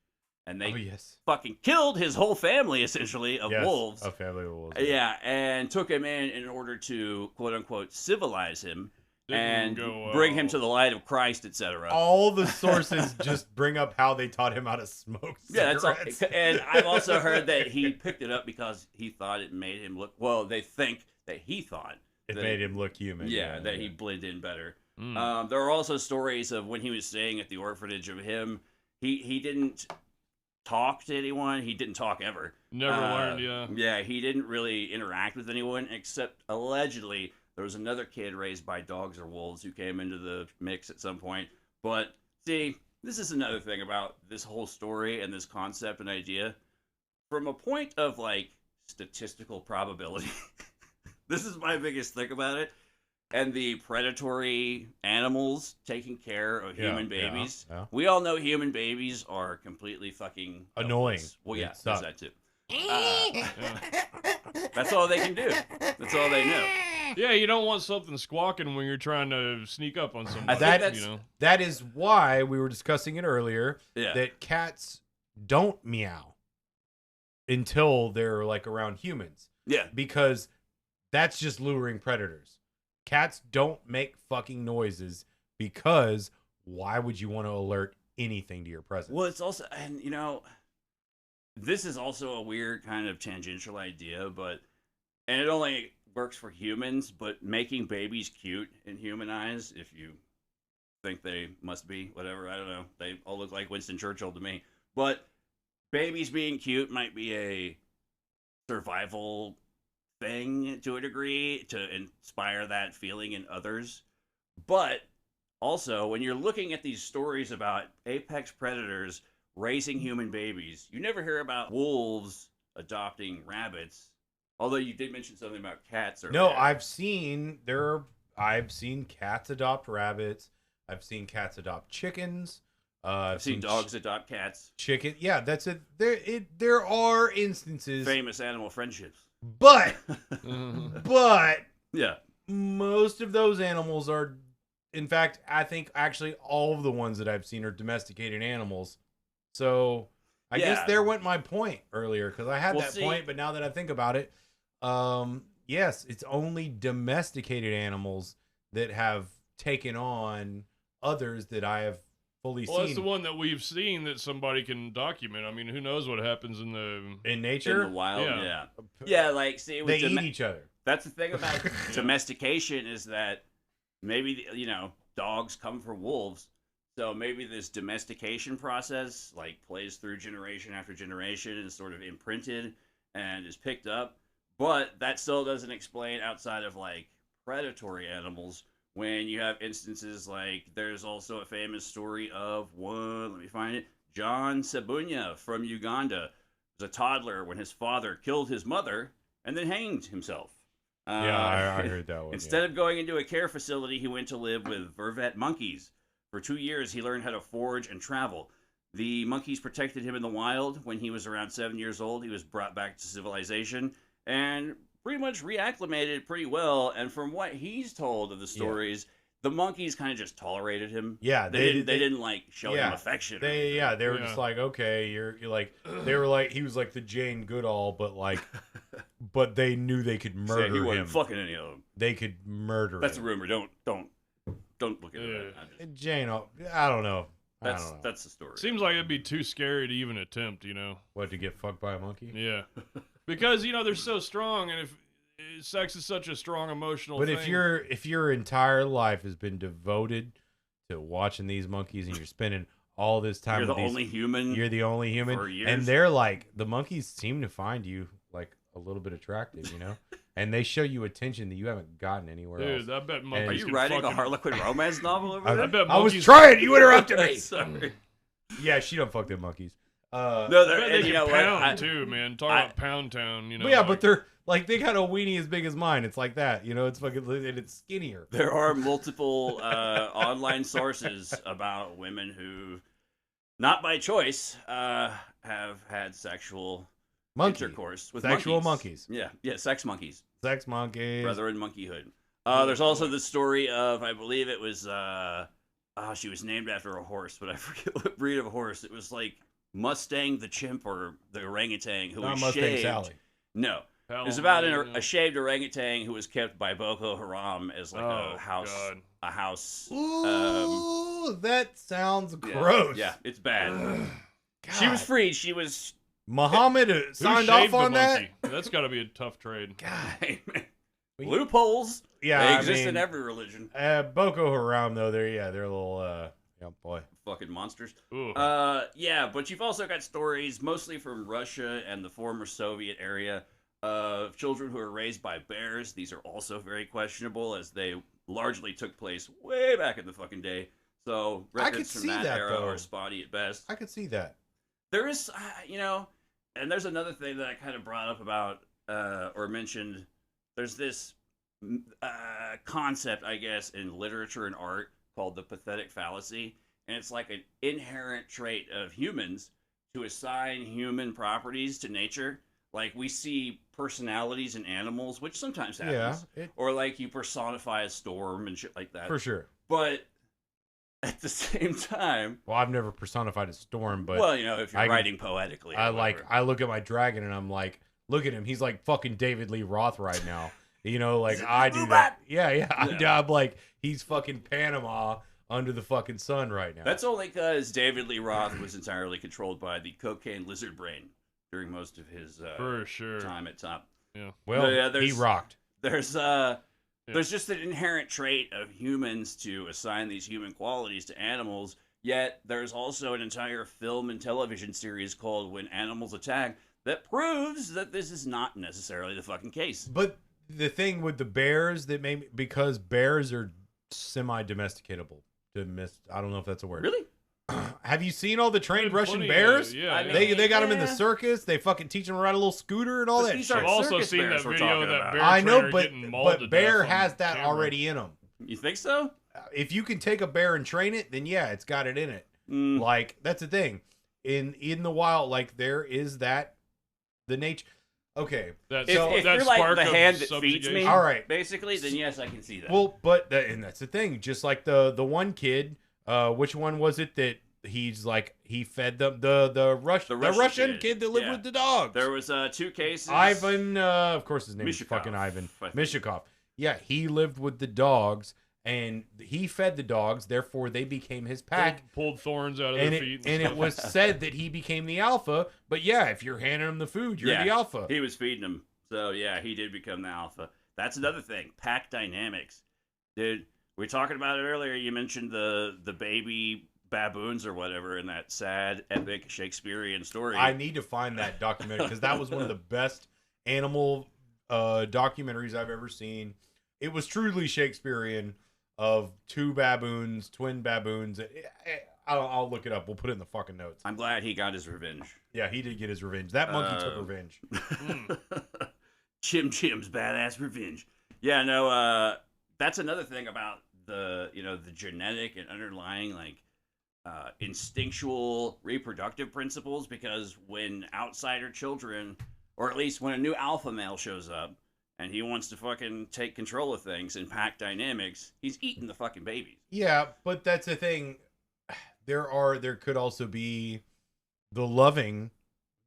and they fucking killed his whole family, essentially, of wolves. A family of wolves. Yeah, and took him in order to, quote-unquote, civilize him and bring him to the light of Christ, etc. All the sources just bring up how they taught him how to smoke cigarettes. Yeah, that's all. And I've also heard that he picked it up because he thought it made him look, well, they think that he thought it made him look human. Yeah, that he blended in better. There are also stories of when he was staying at the orphanage of him, he didn't talk to anyone. He didn't talk ever. Never learned, yeah. Yeah, he didn't really interact with anyone except allegedly there was another kid raised by dogs or wolves who came into the mix at some point. But see, this is another thing about this whole story and this concept and idea. From a point of like statistical probability, this is my biggest thing about it. And the predatory animals taking care of human babies. Yeah. We all know human babies are completely fucking annoying. Well, yeah, Stop. there's that too. That's all they can do. That's all they know. Yeah, you don't want something squawking when you're trying to sneak up on somebody. That is why we were discussing it earlier. Yeah. That cats don't meow until they're like around humans. Yeah. Because that's just luring predators. Cats don't make fucking noises because why would you want to alert anything to your presence? Well, it's also, and you know, this is also a weird kind of tangential idea, and it only works for humans, but making babies cute in human eyes, if you think they must be, whatever, I don't know. They all look like Winston Churchill to me. But babies being cute might be a survival thing to a degree to inspire that feeling in others. But also, when you're looking at these stories about apex predators raising human babies, you never hear about wolves adopting rabbits. Although you did mention something about cats earlier. No, I've seen cats adopt rabbits. I've seen cats adopt chickens. I've seen dogs adopt cats. Chicken. Yeah, that's it. There are instances. Famous animal friendships. But yeah, most of those animals are, in fact, I think actually all of the ones that I've seen are domesticated animals. So I guess there went my point earlier because I had point, but now that I think about it, yes, it's only domesticated animals that have taken on others that I have fully seen. Well, that's the one that we've seen that somebody can document. I mean, who knows what happens in nature, in the wild? Yeah. Like see, they eat each other. That's the thing about domestication is that maybe dogs come from wolves. So maybe this domestication process like plays through generation after generation and is sort of imprinted and is picked up. But that still doesn't explain outside of like predatory animals when you have instances like there's also a famous story of John Sebunya from Uganda was a toddler when his father killed his mother and then hanged himself. I heard that one. Instead of going into a care facility, he went to live with vervet monkeys. For 2 years, he learned how to forage and travel. The monkeys protected him in the wild. When he was around 7 years old, he was brought back to civilization and pretty much reacclimated pretty well. And from what he's told of the stories, the monkeys kind of just tolerated him. Yeah, they didn't like show him affection. They were just like, okay, you're like, they were like, he was like the Jane Goodall, but like, but they knew they could murder he him. wasn't fucking any of them. They could murder. That's him. a rumor. Don't look into that. Jane, I don't know. That's the story. Seems like it'd be too scary to even attempt, What, to get fucked by a monkey? Yeah. Because, they're so strong, and if sex is such a strong emotional But thing. if your entire life has been devoted to watching these monkeys and you're spending all this time You're with the only human. You're the only human. For years. And they're like, the monkeys seem to find you like a little bit attractive, and they show you attention that you haven't gotten anywhere else. Dude, I bet monkeys Are you can writing fucking... a Harlequin romance novel over there? I bet I was monkeys... trying. You interrupted me. Sorry. Yeah, she don't fuck them monkeys. No, I they're, bet they and can you know pound, what? too, man. Talk about Pound Town, But yeah, but they're like, they got a weenie as big as mine. It's like that, it's fucking, and it's skinnier. There are multiple online sources about women who, not by choice, have had sexual intercourse with Sexual monkeys. Yeah, sex monkeys. Sex monkeys. Brother in monkeyhood. There's also the story of, I believe it was, she was named after a horse, but I forget what breed of horse. It was like Mustang the chimp or the orangutan who was Mustang shaved. Sally. No. It was about a shaved orangutan who was kept by Boko Haram as like a house. God. A house. Ooh, that sounds gross. Yeah, it's bad. God. She was freed. She was. Muhammad Who signed off shaved the on that. monkey? That's got to be a tough trade. God. Loopholes. Yeah, they exist in every religion. Boko Haram though, they're a little boy. Fucking monsters. Ooh. Yeah, but you've also got stories mostly from Russia and the former Soviet area of children who are raised by bears. These are also very questionable as they largely took place way back in the fucking day. So records from that era are spotty at best. I could see that. There is, and there's another thing that I kind of brought up about or mentioned. There's this concept, I guess, in literature and art called the pathetic fallacy. And it's like an inherent trait of humans to assign human properties to nature. Like we see personalities in animals, which sometimes happens. Yeah. Or like you personify a storm and shit like that. For sure. But at the same time... Well, I've never personified a storm, but... Well, if you're writing poetically. I look at my dragon and I'm like, look at him. He's like fucking David Lee Roth right now. Like I do that. Yeah. I'm like, he's fucking Panama under the fucking sun right now. That's only because David Lee Roth was entirely controlled by the cocaine lizard brain during most of his for sure time at top. Yeah. Well, he rocked. There's just an inherent trait of humans to assign these human qualities to animals. Yet there's also an entire film and television series called When Animals Attack that proves that this is not necessarily the fucking case. But the thing with the bears because bears are semi-domesticatable. I don't know if that's a word. Really? Have you seen all the trained Russian Plenty, bears? yeah. They got them in the circus. They fucking teach them to ride a little scooter and all But that these shit. aren't I've also circus seen bears that we're video of talking that about. bear I know, trainer but getting mauled to bear death on has that camera. already in them. You think so? If you can take a bear and train it, then yeah, it's got it in it. Like that's the thing. In the wild, like there is the nature. Okay, That, If that you're like spark the of hand that feeds subjugation. me, All right. basically, then yes, I can see that. well, but and that's the thing. Just like the one kid, which one was it that he's like he fed them the Russian kid that lived with the dogs. There was 2 cases. Ivan, of course his name is Mishakov, fucking Ivan I think. Mishakov. Yeah, he lived with the dogs and he fed the dogs. Therefore, they became his pack. Pulled thorns out of And their feet. it stuff. was said that he became the alpha. But yeah, if you're handing him the food, you're the alpha. He was feeding them. So yeah, he did become the alpha. That's another thing. Pack dynamics. Dude, we were talking about it earlier. You mentioned the baby baboons or whatever in that sad, epic Shakespearean story. I need to find that documentary because that was one of the best animal documentaries I've ever seen. It was truly Shakespearean of 2 baboons, twin baboons. I'll look it up. We'll put it in the fucking notes. I'm glad he got his revenge. Yeah, he did get his revenge. That monkey took revenge. Chim Chim's badass revenge. Yeah, no, that's another thing about the genetic and underlying instinctual reproductive principles, because when outsider children, or at least when a new alpha male shows up and he wants to fucking take control of things and pack dynamics, he's eating the fucking babies. Yeah, but that's the thing. There could also be the loving.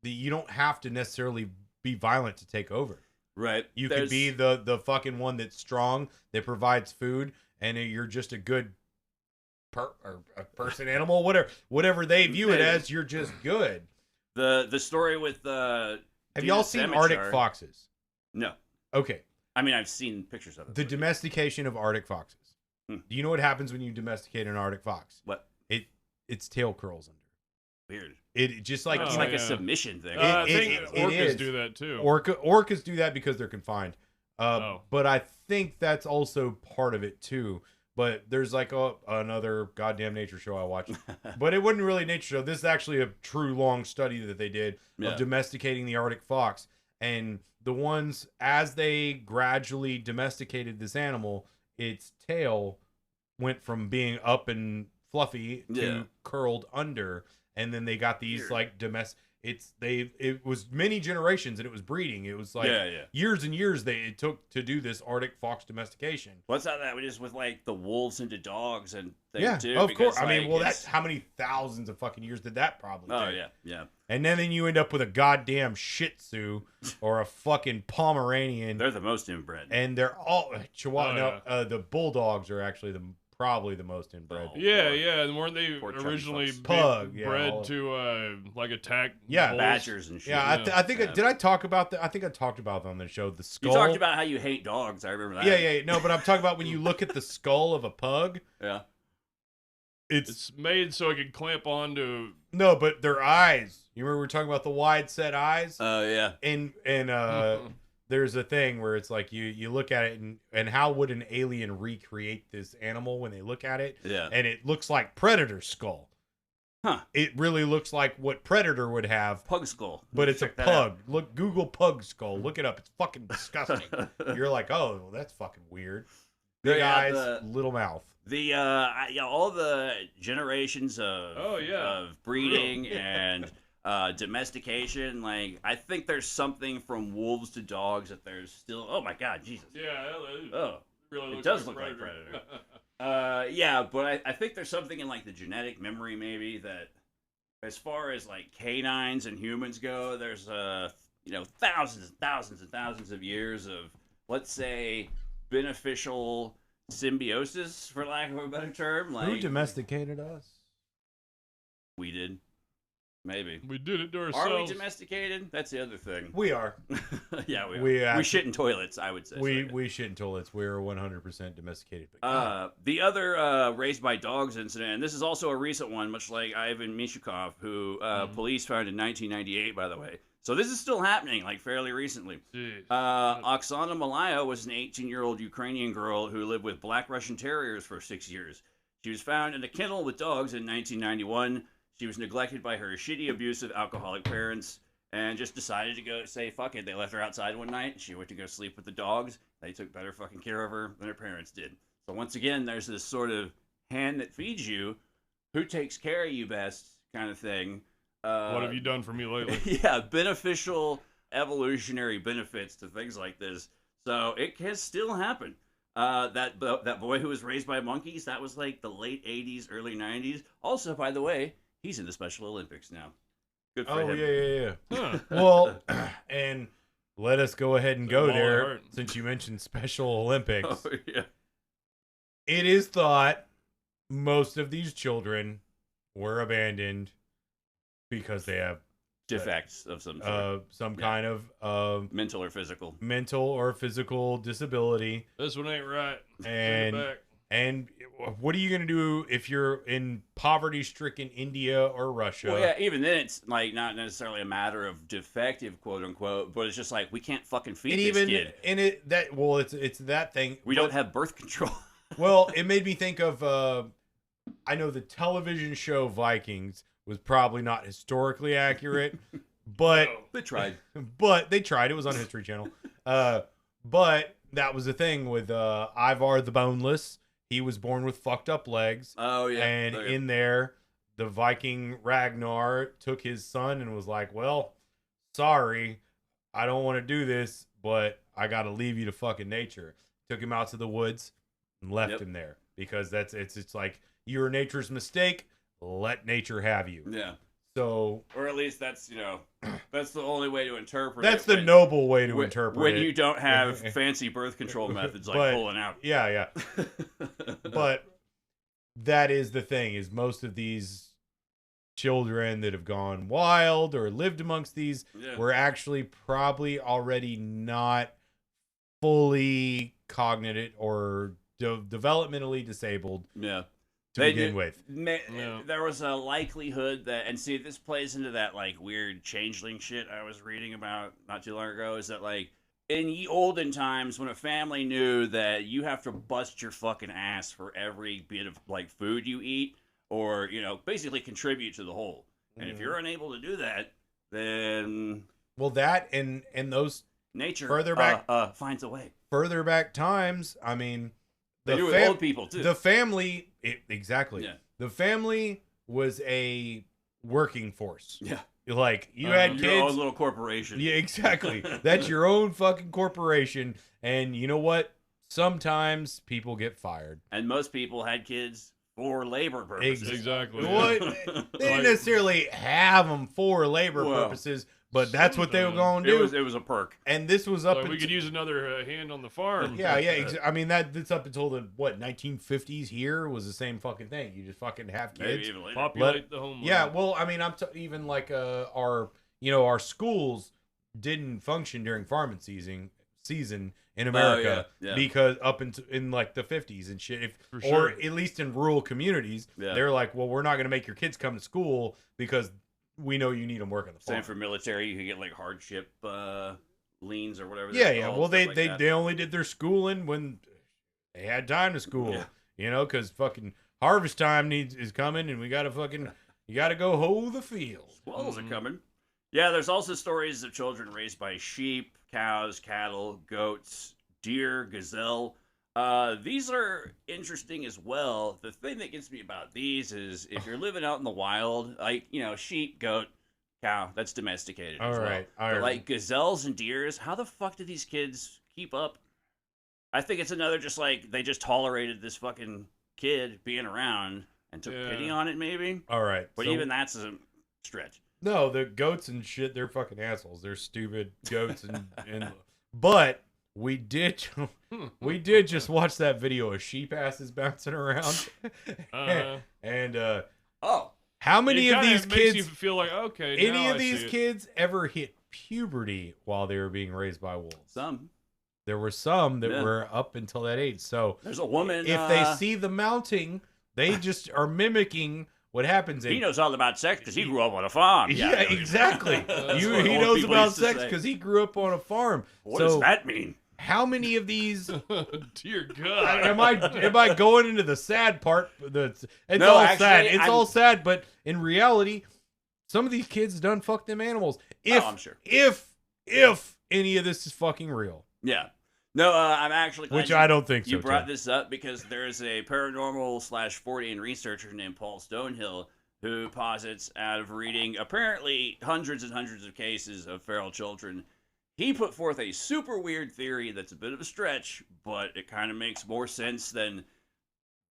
You don't have to necessarily be violent to take over. Right. You could be the fucking one that's strong, that provides food, and you're just a good person, animal, whatever they view it as. You're just good. The story with have y'all seen Arctic foxes? No. Okay. I mean, I've seen pictures of it. The domestication of Arctic foxes. Hmm. Do you know what happens when you domesticate an Arctic fox? What? Its tail curls under. Weird. It just like It's like a submission thing. I think orcas is. do that too. Orcas do that because they're confined. Oh. But I think that's also part of it too. But there's like another goddamn nature show I watched. But it wasn't really a nature show. This is actually a true long study that they did of domesticating the Arctic fox. And the ones, as they gradually domesticated this animal, its tail went from being up and fluffy to curled under. And then they got these like it was many generations, and it was breeding. It was like years and years it took to do this Arctic fox domestication. What's that just with like the wolves into dogs and things too? Of course. I mean, well, that's how many thousands of fucking years did that probably take? Yeah. And then you end up with a goddamn Shih Tzu or a fucking Pomeranian. They're the most inbred. And they're all Chihuahua. The bulldogs are actually probably the most inbred. And weren't they originally bred to like attack bulls? Badgers and shit? Yeah, I think did I talk about that? I think I talked about that on the show. The skull. You talked about how you hate dogs. I remember that. Yeah. No, but I'm talking about when you look at the skull of a pug. Yeah. It's made so it can clamp onto. No, but their eyes. You remember we were talking about the wide set eyes? Oh yeah. And there's a thing where it's like you look at it and how would an alien recreate this animal when they look at it? Yeah. And it looks like Predator's skull. Huh. It really looks like what Predator would have. Pug skull. But it's a pug. Look, Google pug skull. Look it up. It's fucking disgusting. You're like, oh, well, that's fucking weird. Big eyes, little mouth. All the generations of breeding and domestication, like I think there's something from wolves to dogs that there's still. Oh my god, Jesus. Yeah. Really it does look like Predator. But I think there's something in like the genetic memory maybe that, as far as like canines and humans go, there's thousands and thousands and thousands of years of, let's say, beneficial symbiosis, for lack of a better term. Like, who domesticated us? We did. Maybe. We did it to ourselves. Are we domesticated? That's the other thing. We are. Yeah, we are. We shit in toilets, I would say. We shit in toilets. We're 100% domesticated. The other raised by dogs incident, and this is also a recent one, much like Ivan Mishukov, who police found in 1998, by the way. So this is still happening, like fairly recently. Oksana Malaya was an 18-year-old Ukrainian girl who lived with Black Russian Terriers for 6 years. She was found in a kennel with dogs in 1991. She was neglected by her shitty, abusive, alcoholic parents and just decided to go say, fuck it. They left her outside one night. She went to go sleep with the dogs. They took better fucking care of her than her parents did. So once again, there's this sort of hand that feeds you, who takes care of you best kind of thing. What have you done for me lately? Beneficial evolutionary benefits to things like this. So it can still happen. That boy who was raised by monkeys, that was like the late 80s, early 90s. Also, by the way, he's in the Special Olympics now. Good for him. Yeah. Huh. Well, and let us go ahead and go there, since you mentioned Special Olympics. Oh, yeah. It is thought most of these children were abandoned because they have defects of some sort. Some kind of mental or physical disability. This one ain't right. And what are you going to do if you're in poverty-stricken India or Russia? Well, yeah, even then it's like not necessarily a matter of defective, quote unquote, but it's just like we can't fucking feed this kid. It's that thing. We don't have birth control. Well, it made me think of I know the television show Vikings was probably not historically accurate, but They tried. But they tried. It was on History Channel. But that was the thing with Ivar the Boneless. He was born with fucked up legs. Oh yeah. And Okay. in there, the Viking Ragnar took his son and was like, "Well, sorry, I don't want to do this, but I got to leave you to fucking nature." Took him out to the woods and left him there because it's like you're nature's mistake. Let nature have you. Yeah. So, Or at least that's that's the only way to interpret that's it. the noble way to when, interpret when it. you don't have fancy birth control methods like But- pulling out. Yeah. But that is the thing, is most of these children that have gone wild or lived amongst these Yeah. were actually probably already not fully cognate or developmentally disabled Yeah. to begin with. Yeah. There was a likelihood that, and see, this plays into that like weird changeling shit I was reading about not too long ago. Is that like in ye olden times when a family knew that you have to bust your fucking ass for every bit of like food you eat, or basically contribute to the whole. And if you're unable to do that, then Well, that and those nature Further back- finds a way. further back times, I mean, They do it with old people too. the family, exactly. Yeah. The family was a working force. Yeah. Like, you had Your own kids. little corporation. Yeah, exactly. That's your own fucking corporation. And you know what? Sometimes people get fired. And most people had kids for labor purposes. Exactly. What? They didn't necessarily have them for labor Well, purposes, but that's what they were going to It do. was a perk. And this was up Like, we until... could use another hand on the farm. Yeah. I mean, that's up until the 1950s. Here was the same fucking thing. You just fucking have Maybe kids. even later. Populate the homeland. Yeah, well, I mean, even like our schools didn't function during farming season in America yeah. because up into in like the 50s and shit. For Or sure. at least in rural communities, Yeah. they're like, well, we're not going to make your kids come to school because we know you need them working the farm. Same for military. You could get like hardship liens or whatever. Yeah, they're yeah. called, Well, stuff like that. they only did their schooling when they had time to school. Yeah. Because fucking harvest time is coming, and you gotta go hoe the field. Squalls are coming. Yeah, there's also stories of children raised by sheep, cows, cattle, goats, deer, gazelle. These are interesting as well. The thing that gets me about these is if you're living out in the wild, like, sheep, goat, cow, that's domesticated. All as well. right. But like gazelles and deers, how the fuck do these kids keep up? I think it's another just like they just tolerated this fucking kid being around and took pity on it, maybe. All right. But so- even that's a stretch. No, the goats and shit, they're fucking assholes. They're stupid goats and but we did just watch that video of sheep asses bouncing around. And Oh, how many It of kinda these makes kids you feel like, okay, any now of I these see it. kids ever hit puberty while they were being raised by wolves? some. There were some that Yeah. were up until that age. So There's a woman. if they see the mounting, they just are mimicking what happens. he knows all about sex because he grew up on a farm. Yeah, exactly. That's He what old knows people about used to sex say. because he grew up on a farm. What so does that mean? how many of these Dear God. am I going into the sad part? It's No, all actually, sad. It's I'm- all sad, but in reality, some of these kids done fuck them animals. If I'm sure. if any of this is fucking real, Yeah. No, I'm actually glad which I don't think so. you brought Tim. this up because there's a paranormal / Fortean researcher named Paul Stonehill who posits out of reading apparently hundreds and hundreds of cases of feral children. He put forth a super weird theory that's a bit of a stretch, but it kind of makes more sense than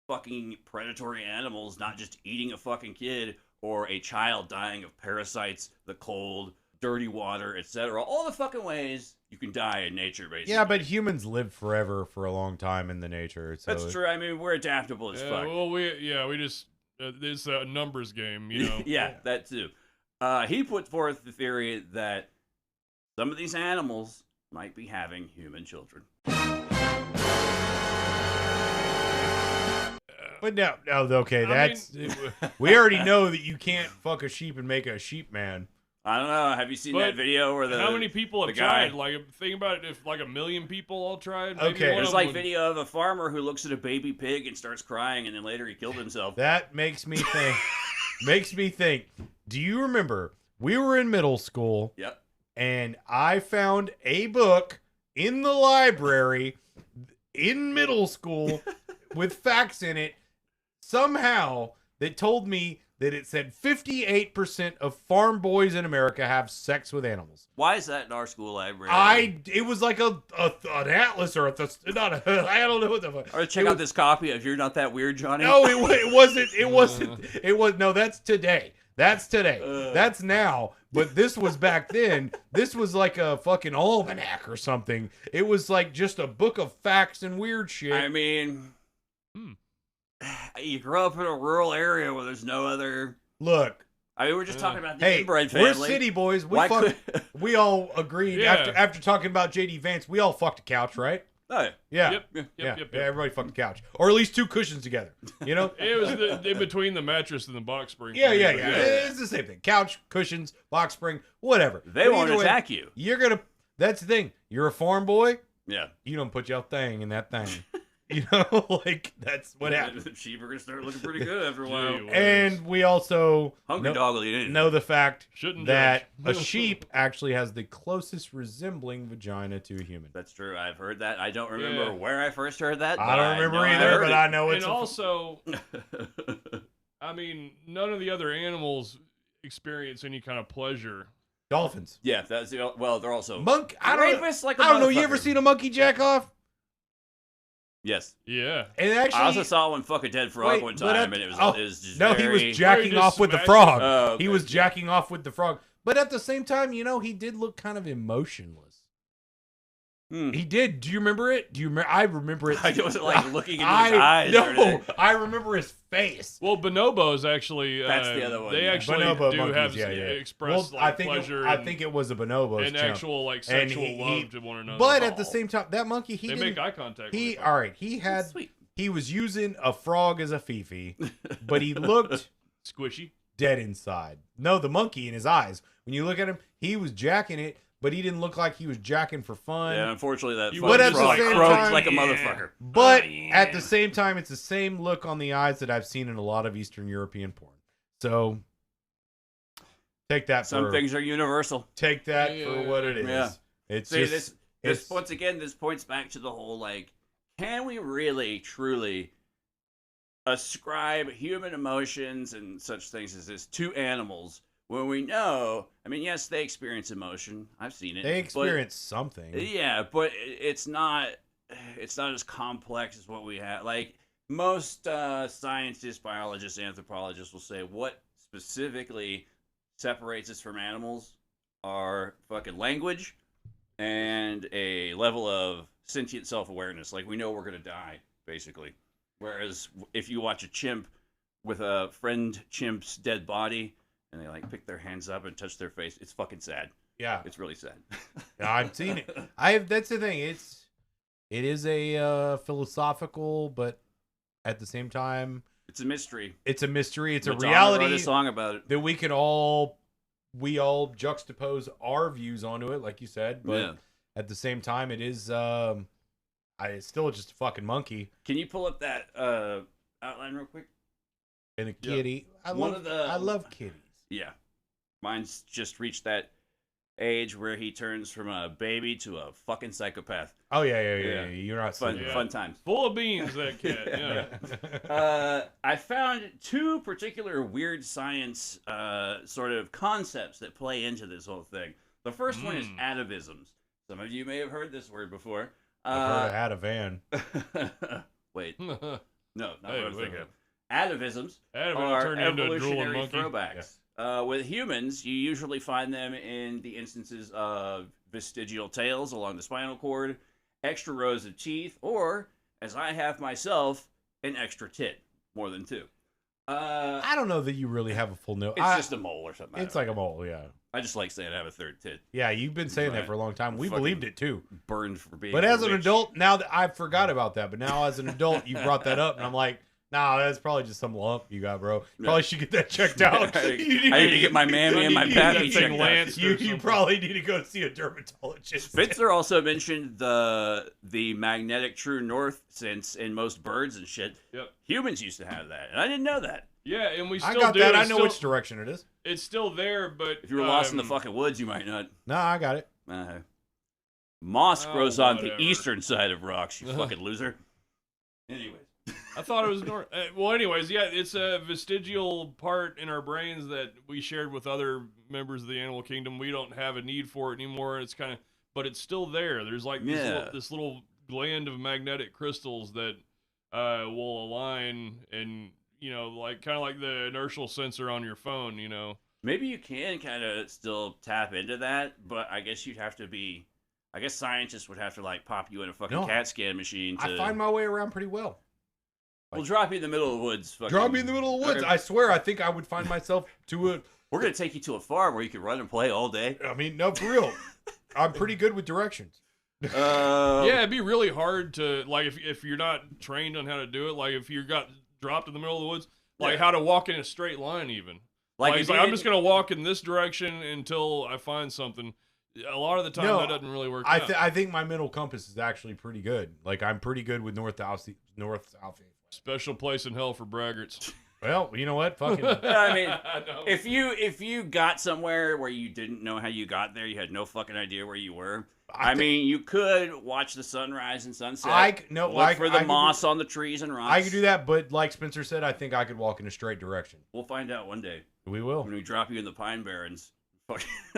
fucking predatory animals not just eating a fucking kid or a child dying of parasites, the cold, dirty water, etc. All the fucking ways you can die in nature, basically. Yeah, but humans live forever for a long time in the nature. So That's true. I mean, we're adaptable as fuck. Well, we just it's a numbers game, you know. Yeah, that too. He put forth the theory that some of these animals might be having human children. But no, okay, I we already know that you can't fuck a sheep and make a sheep man. I don't know. Have you seen that But video where how many people have the guy- tried? Like, think about it. If like 1 million people all tried, maybe Okay. one There's of like them would- video of a farmer who looks at a baby pig and starts crying, and then later he killed himself. That makes me think. Do you remember we were in middle school Yep. and I found a book in the library in middle school with facts in it somehow that told me that it said 58% of farm boys in America have sex with animals. Why is that in our school library? It was like an atlas or I don't know what the fuck. Or check out this copy of You're Not That Weird, Johnny. No, it wasn't. That's today. That's today. That's now. But this was back then. This was like a fucking almanac or something. It was like just a book of facts and weird shit. I mean, you grow up in a rural area where there's no other. Look, I mean, we're just talking about the hey, inbred family. we're city boys. Why We all agreed Yeah. after talking about JD Vance. We all fucked a couch, right? Oh, Yeah. Yep. Yeah, everybody fucked the couch, or at least two cushions together. You know? It was in between the mattress and the box spring. Yeah. It's the same thing. Couch, cushions, box spring, whatever. they But won't either way, attack you. You're gonna. That's the thing. You're a farm boy. Yeah. You don't put your thing in that thing. You know, like that's what happens. The sheep are gonna start looking pretty good after a while. Gee, And we also Hungry dog will eat anything. know the fact Shouldn't that judge. a sheep actually has the closest resembling vagina to a human. That's true. I've heard that. I don't remember Yeah. where I first heard that. I don't remember know either, heard but it. I know it's And also, I I mean, none of the other animals experience any kind of pleasure. dolphins. yeah, that's well. They're also Monk. I don't know. rapists like a I don't know. You ever motherfucker. seen a monkey jack off? Yes. Yeah. And actually, I also saw one fuck a dead frog Wait, one but time, at- and it was, oh, it was just no, very... he was jacking just off with the smashed- frog. Oh, okay. He was jacking off with the frog. But at the same time, you know, he did look kind of emotionless. Hmm. He did. Do you remember it? I remember it. I wasn't like looking into his eyes. or No, anything. I remember his face. Well, bonobos actually. That's the other one, They yeah. actually Bonobo do monkeys, have yeah. express Well, like pleasure. I think it was a bonobo's and chimp. actual like And sexual he- love to one another. But at the same time, that monkey, he they didn't. make eye contact. when He they fuck. all right. He was using a frog as a fifi, but he looked Squishy. dead inside. No, the monkey in his eyes. When you look at him, he was jacking it, but he didn't look like he was jacking for fun. Yeah, unfortunately, that You fucking But at the frog same croaks time- like a Yeah. motherfucker. But Oh, yeah. at the same time, it's the same look on the eyes that I've seen in a lot of Eastern European porn. So take that Some for things are universal. take that Yeah. for what it is. Yeah. It's See, just this it's once again, this points back to the whole like, can we really truly ascribe human emotions and such things as this to animals when we know? I mean, yes, they experience emotion. I've seen it. they but- experience something. Yeah, but it's not as complex as what we have. Like most scientists, biologists, anthropologists will say, what specifically separates us from animals are fucking language and a level of sentient self-awareness. Like we know we're gonna die, basically. Whereas if you watch a chimp with a friend chimp's dead body and they like pick their hands up and touch their face, it's fucking sad. Yeah, It's really sad. I've seen it. That's the thing. It is a philosophical, but at the same time, It's a mystery. it's a mystery. It's a Madonna reality wrote a song about it. that we all juxtapose our views onto it, like you said. But Yeah. at the same time, it is it's still just a fucking monkey Can you pull up that outline real quick? and a kitty. I love kitties. Yeah. Mine's just reached that age where he turns from a baby to a fucking psychopath. Oh yeah. Yeah. You're not Fun, seeing Yeah. fun times. Full of beans, that cat. Yeah. I found two particular weird science sort of concepts that play into this whole thing. The first one is atavisms. Some of you may have heard this word before. I've heard I had a van. Wait, no, not what I was wait, thinking of. Atavisms That'd are turn into a drooling evolutionary monkey. throwbacks. With humans, you usually find them in the instances of vestigial tails along the spinal cord, extra rows of teeth, or, as I have myself, an extra tit. More than two. I don't know that you really have a full nose. It's just a mole or something. It's like a mole, yeah. I just like saying I have a third tit. Yeah, you've been saying that Right. for a long time. We Fucking believed it too. Burned for being But as an rich. adult, now that I forgot about that, but now as an adult, you brought that up, and I'm like, Nah, that's probably just some lump you got, bro. Probably should get that checked out. I need to get my mammy and my pappy checked out. You probably need to go see a dermatologist. Spitzer also mentioned the magnetic true north sense in most birds and shit. Yep. Humans used to have that, and I didn't know that. Yeah, and we still I got do. that. I It's know still- which direction it is. It's still there, but If you were lost in the fucking woods, you might not. Nah, I got it. Moss grows on whatever. the eastern side of rocks, you fucking loser. Anyways. I thought it was north. Well, anyways, yeah, it's a vestigial part in our brains that we shared with other members of the animal kingdom. We don't have a need for it anymore. It's kind of, but it's still there. There's like this little gland of magnetic crystals that will align, and like kind of like the inertial sensor on your phone. Maybe you can kind of still tap into that, but I guess you'd have to be. I guess scientists would have to like pop you in a fucking CAT scan machine. I find my way around pretty well. We'll drop you in the middle of the woods. Fucking, Drop me in the middle of the woods. Okay. I swear, I think I would find myself to a. We're gonna take you to a farm where you can run and play all day. I mean, no, for real. I'm pretty good with directions. Yeah, it'd be really hard to like if you're not trained on how to do it. Like if you got dropped in the middle of the woods, like how to walk in a straight line, even. Like, if I'm just gonna walk in this direction until I find something. A lot of the time, that doesn't really work. I think my mental compass is actually pretty good. Like I'm pretty good with north south. Special place in hell for braggarts. Well, you know what? Fucking. I mean, if you got somewhere where you didn't know how you got there, you had no fucking idea where you were. I mean, you could watch the sunrise and sunset. Look for the moss on the trees and rocks. I could do that, but like Spencer said, I think I could walk in a straight direction. We'll find out one day. We will. When we drop you in the Pine Barrens.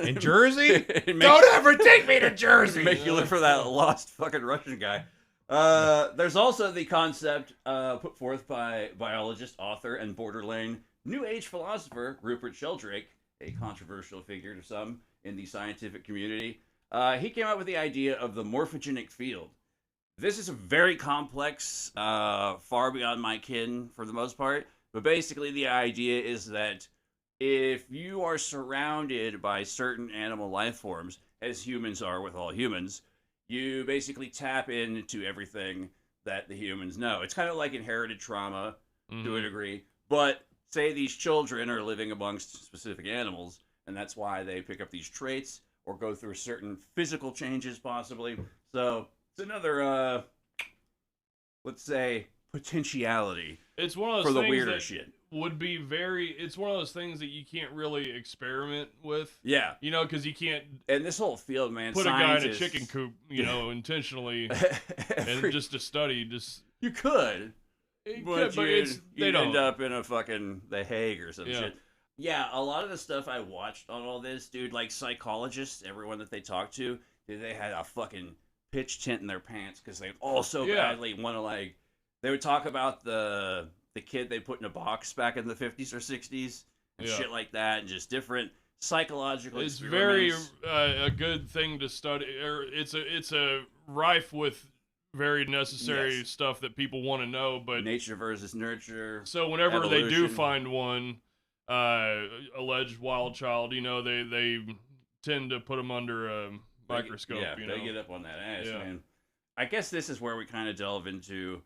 In Jersey? Don't ever take me to Jersey! Make you look for that lost fucking Russian guy. There's also the concept put forth by biologist, author, and borderline New Age philosopher Rupert Sheldrake, a controversial figure to some in the scientific community. He came up with the idea of the morphogenic field. This is a very complex, far beyond my kin for the most part, but basically the idea is that if you are surrounded by certain animal life forms, as humans are with all humans, you basically tap into everything that the humans know. It's kind of like inherited trauma to a degree, but say these children are living amongst specific animals, and that's why they pick up these traits or go through certain physical changes possibly. So it's another, let's say, potentiality. It's one of those for the things weirder that shit. Would be it's one of those things that you can't really experiment with. Yeah. Because you can't And this whole field, man, put a guy in a scientists- chicken coop, intentionally and just to study. You could. But they you'd don't. end up in a fucking The Hague or some Yeah. shit. Yeah, a lot of the stuff I watched on all this, dude, like psychologists, everyone that they talked to, they had a fucking pitch tent in their pants because they all so badly want to, like, they would talk about the kid they put in a box back in the 50s or 60s and shit like that, and just different psychological It's experiments. very a good thing to study. Or it's a rife with very necessary stuff that people want to know. But nature versus nurture. So whenever they do evolution. find one alleged wild child, they tend to put them under a microscope. They get up on that ass, man. I guess this is where we kind of delve into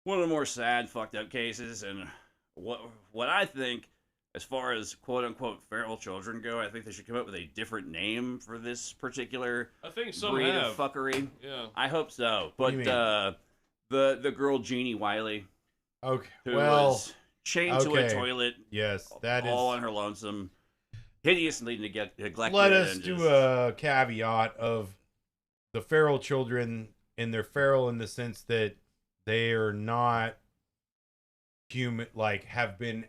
one of the more sad, fucked up cases, and what I think, as far as quote unquote feral children go, I think they should come up with a different name for this particular breed of fuckery. Yeah, I hope so. But the girl Jeannie Wiley, who was chained to a toilet, that all on her lonesome, hideously neglected. Let us do a caveat of the feral children, and they're feral in the sense that they are not human, like have been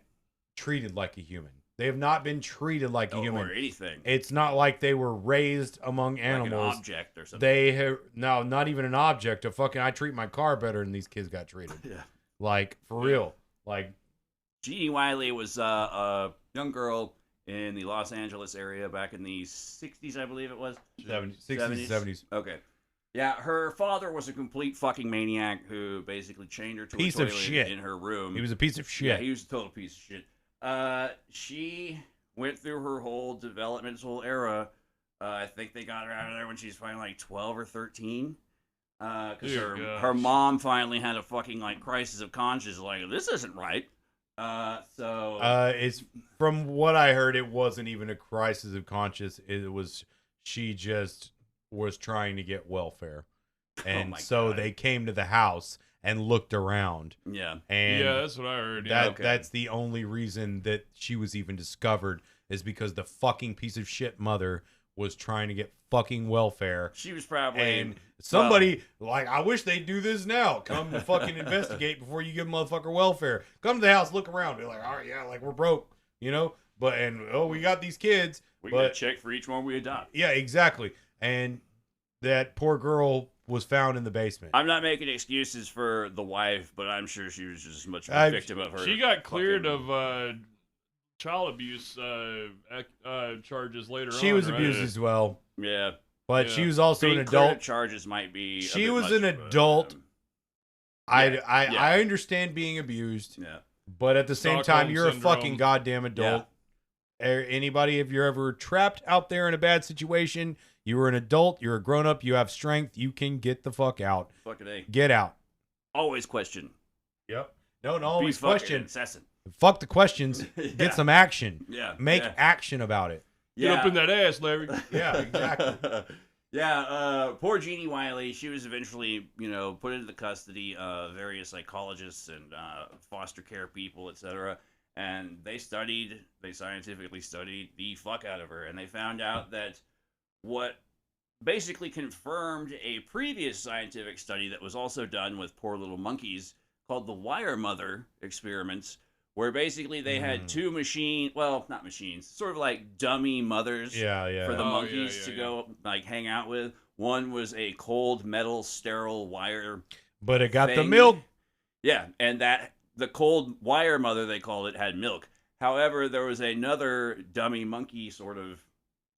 treated like a human. They have not been treated like a human or anything. It's not like they were raised among animals. Like an object or something. They have not even an object. I treat my car better than these kids got treated. Like for real. Like Jeannie Wiley was a young girl in the Los Angeles area back in the 60s, I believe it was. 60s, 70s. Okay. Yeah, her father was a complete fucking maniac who basically chained her to piece a of toilet shit in her room. He was a piece of shit. Yeah, he was a total piece of shit. She went through her whole developmental era. I think they got her out of there when she was probably like 12 or 13. because Dear her gosh. mom finally had a fucking like crisis of conscience, like this isn't right. It's from what I heard, it wasn't even a crisis of conscience. It was she just was trying to get welfare, and my so God. they came to the house and looked around. Yeah. And Yeah, that's what I heard. Yeah. that's the only reason that she was even discovered is because the fucking piece of shit mother was trying to get fucking welfare. She was probably And somebody, like, I wish they'd do this now. Come to fucking investigate before you give motherfucker welfare. Come to the house, look around. Be like, all right, yeah, like, we're broke, you know? But, and, oh, we got these kids. we but, got a check for each one we adopt. yeah, exactly. And that poor girl was found in the basement. I'm not making excuses for the wife, but I'm sure she was just as much of a victim of her. She got cleared fucking- of child abuse charges later on. She was right? abused as well. Yeah. But Yeah. she was also Being an cleared of adult. charges might be. She a bit was much an for adult. them. I Yeah. understand being abused, Yeah. but at the same Stockholm time, you're syndrome. a fucking goddamn adult. Anybody, if you're ever trapped out there in a bad situation, you were an adult, you're a grown up, you have strength, you can get the fuck out. Fucking A. Get out. Always question. Yep. Don't Be always fucking question. incessant. Fuck the questions. Yeah. Get some action. Yeah. Make yeah. action about it. Get up in that ass, Larry. Yeah, exactly. Yeah, poor Jeannie Wiley. She was eventually, put into the custody of various psychologists and foster care people, etc. And they scientifically studied the fuck out of her, and they found out that what basically confirmed a previous scientific study that was also done with poor little monkeys called the wire mother experiments, where basically they had two not machines, sort of like dummy mothers Yeah. for the Oh, monkeys yeah, to yeah. go like hang out with. One was a cold metal sterile wire. But it got the thing. milk. Yeah, and that the cold wire mother they called it had milk. However, there was another dummy monkey sort of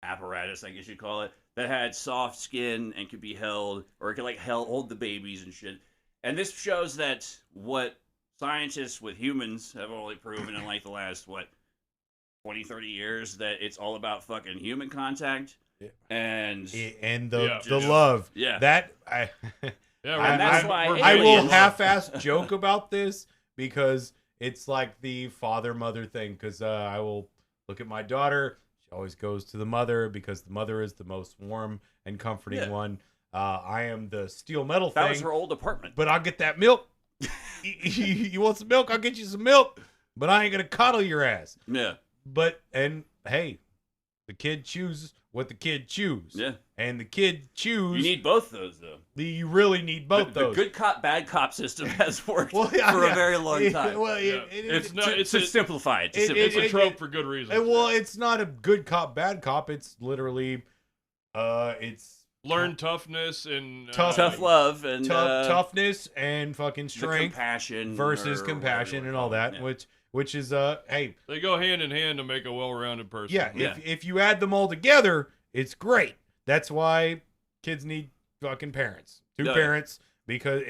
apparatus, I guess you'd call it, that had soft skin and could be held, or it could like hold the babies and shit. And this shows that what scientists with humans have only proven in like the last 20, 30 years, that it's all about fucking human contact. Yeah. And The Yeah. love. yeah, That Yeah, And that's why we're I aliens- will aliens. half-ass joke about this because it's like the father-mother thing. Because I will look at my daughter. She always goes to the mother because the mother is the most warm and comforting Yeah. one. I am the steel metal that thing, was her old apartment. but I'll get that milk. You want some milk? I'll get you some milk. But I ain't gonna coddle your ass. Yeah, And hey, the kid chooses what the kid choose. yeah. And the kid choose. You need both those though. You really need both the those. good cop, bad cop system has worked Well, yeah, for yeah. a very long time. Well, Yeah. it's not- to, it's to a- simplify it. It's a it- trope for good reason. well, it's not a good cop, bad cop. It's literally, it's Learn toughness and tough love and toughness and fucking the strength compassion versus or compassion whatever and you all call it. that, Yeah. which is hey, They go hand in hand to make a well-rounded person. yeah. Yeah. If you add them all together, it's great. That's why kids need fucking parents, two Yeah. parents, because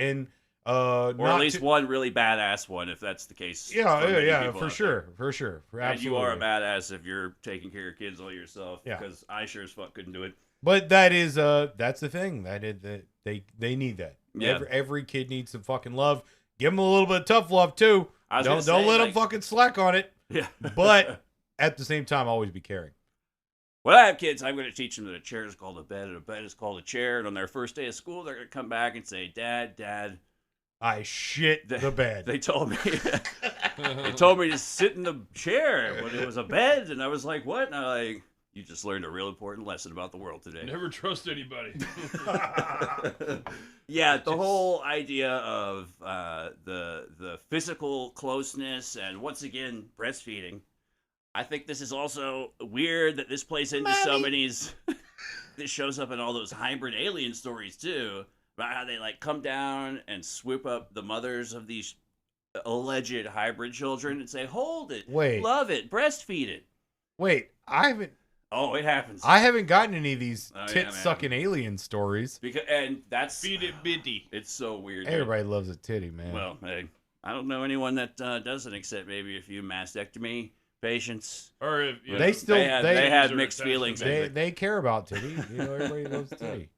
or not at least to- one really badass one, if that's the case. yeah, for many yeah, people for out sure, there. for sure, for And you are a absolutely. badass if you're taking care of kids all yourself. Yeah. Because I sure as fuck couldn't do it. But that is that's the thing that they need that. Yeah. Every kid needs some fucking love. Give them a little bit of tough love too. I was Don't gonna say, let them like- fucking slack on it. Yeah. But at the same time, always be caring. When I have kids, I'm going to teach them that a chair is called a bed and a bed is called a chair. And on their first day of school, they're going to come back and say, Dad, I shit the bed. they told me they told me to sit in the chair when it was a bed. And I was like, what? And I'm like, you just learned a real important lesson about the world today. Never trust anybody. Yeah, the whole idea of the physical closeness and once again breastfeeding. I think this is also weird that this plays into so many's. This shows up in all those hybrid alien stories too, about how they like come down and swoop up the mothers of these alleged hybrid children and say, "Hold it, Wait. love it, breastfeed it." Wait, Oh, it happens. I haven't gotten any of these Oh, yeah, tit man. sucking alien stories. and that's Feed it bitty. It's so weird. dude. Everybody loves a titty, man. Well, hey, I don't know anyone that doesn't, except maybe a few mastectomy patients. Or if, you They know, still- they they- have are mixed attached to feelings. the they care about titty. You know, everybody loves titty.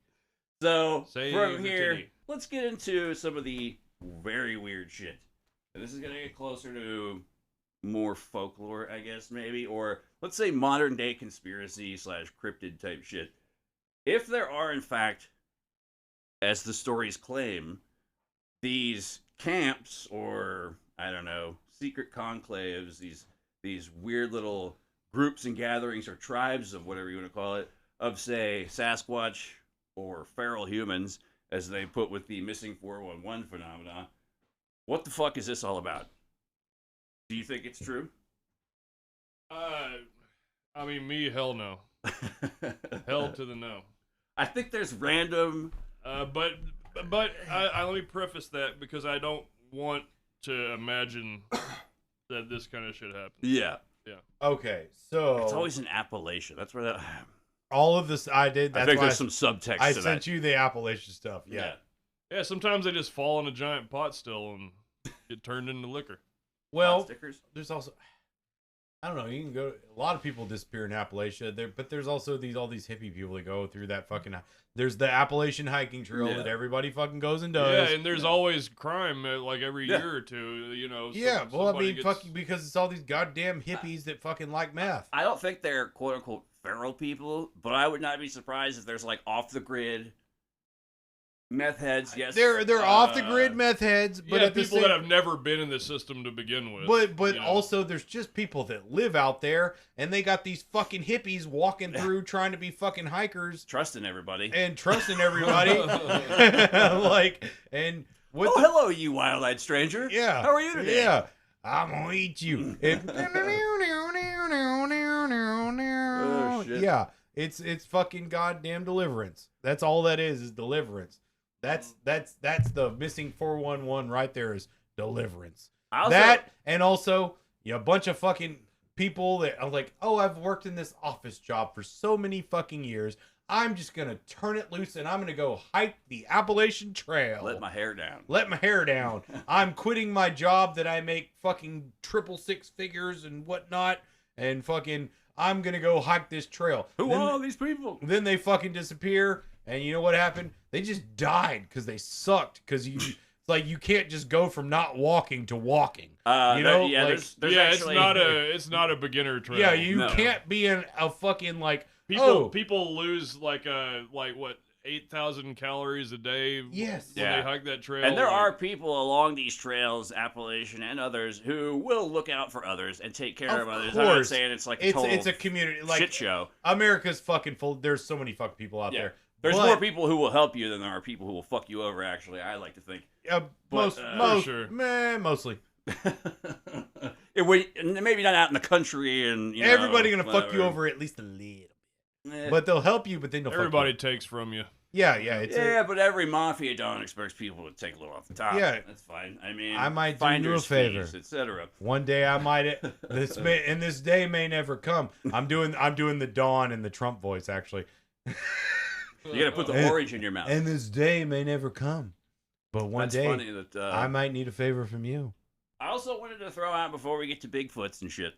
So Save from the here, titty. let's get into some of the very weird shit. And this is gonna get closer to more folklore, I guess, maybe, or let's say modern day conspiracy / cryptid type shit. If there are, in fact, as the stories claim, these camps or I don't know, secret conclaves, these weird little groups and gatherings or tribes of whatever you want to call it, of say Sasquatch or feral humans, as they put with the missing 411 phenomena. What the fuck is this all about? Do you think it's true? I mean, me, hell no. Hell to the no. I think there's random. But let me preface that because I don't want to imagine that this kind of shit happens. Yeah. Okay, so It's always in Appalachia. That's where that. all of this I did. I That's think why there's some subtext I to sent that. you the Appalachian stuff. Yeah. Yeah, sometimes they just fall in a giant pot still and get turned into liquor. Well, Pot stickers. there's also, I don't know. You can go. A lot of people disappear in Appalachia. But there's also all these hippie people that go through that fucking. There's the Appalachian hiking trail that everybody fucking goes and does. Yeah, and there's always crime like every year or two. You know. Yeah, well, I somebody mean, gets... fucking because it's all these goddamn hippies that fucking like meth. I don't think they're quote unquote feral people, but I would not be surprised if there's like off the grid meth heads. Yes, They're off the grid meth heads, but yeah, at the people same, that have never been in the system to begin with. But you know? also there's just people that live out there, and they got these fucking hippies walking through trying to be fucking hikers trusting everybody. and trusting everybody, like and what? Oh, hello, you wild-eyed stranger. Yeah, How are you today? Yeah, I'm gonna eat you. Oh, shit. Yeah, it's fucking goddamn deliverance. That's all that is deliverance. That's the missing 411 right there is deliverance. That and also a bunch of fucking people that are like, oh, I've worked in this office job for so many fucking years. I'm just gonna turn it loose and I'm gonna go hike the Appalachian Trail. Let my hair down. Let my hair down. I'm quitting my job that I make fucking 666 figures and whatnot, and fucking I'm gonna go hike this trail. Who are all these people? Then they fucking disappear, and you know what happened? They just died because they sucked. Because it's like you can't just go from not walking to walking. You know? Yeah, like, there's actually, it's not a beginner trail. yeah, you No. can't be in a fucking like People lose like what 8,000 calories a day. Yes. when they hike that trail. And there like- are people along these trails, Appalachian and others, who will look out for others and take care of others. I'm not course. saying it's like a total It's a community like shit show. America's fucking full. There's so many fucking people out there. There's But- more people who will help you than there are people who will fuck you over. Actually, I like to think. Most, for sure. mostly. Maybe not out in the country and Everybody gonna fuck you whatever. over at least a little. Eh. But they'll help you. But then they'll everybody Fuck takes from you. you. Yeah. It's Yeah, but every mafia don expects people to take a little off the top. Yeah. That's fine. I mean, I might do you a finder's favor. fees, etc. one day I might. This day may never come. I'm doing the Dawn and the Trump voice actually. You gotta put the orange in your mouth. And this day may never come. But one That's day funny that I might need a favor from you. I also wanted to throw out before we get to Bigfoots and shit.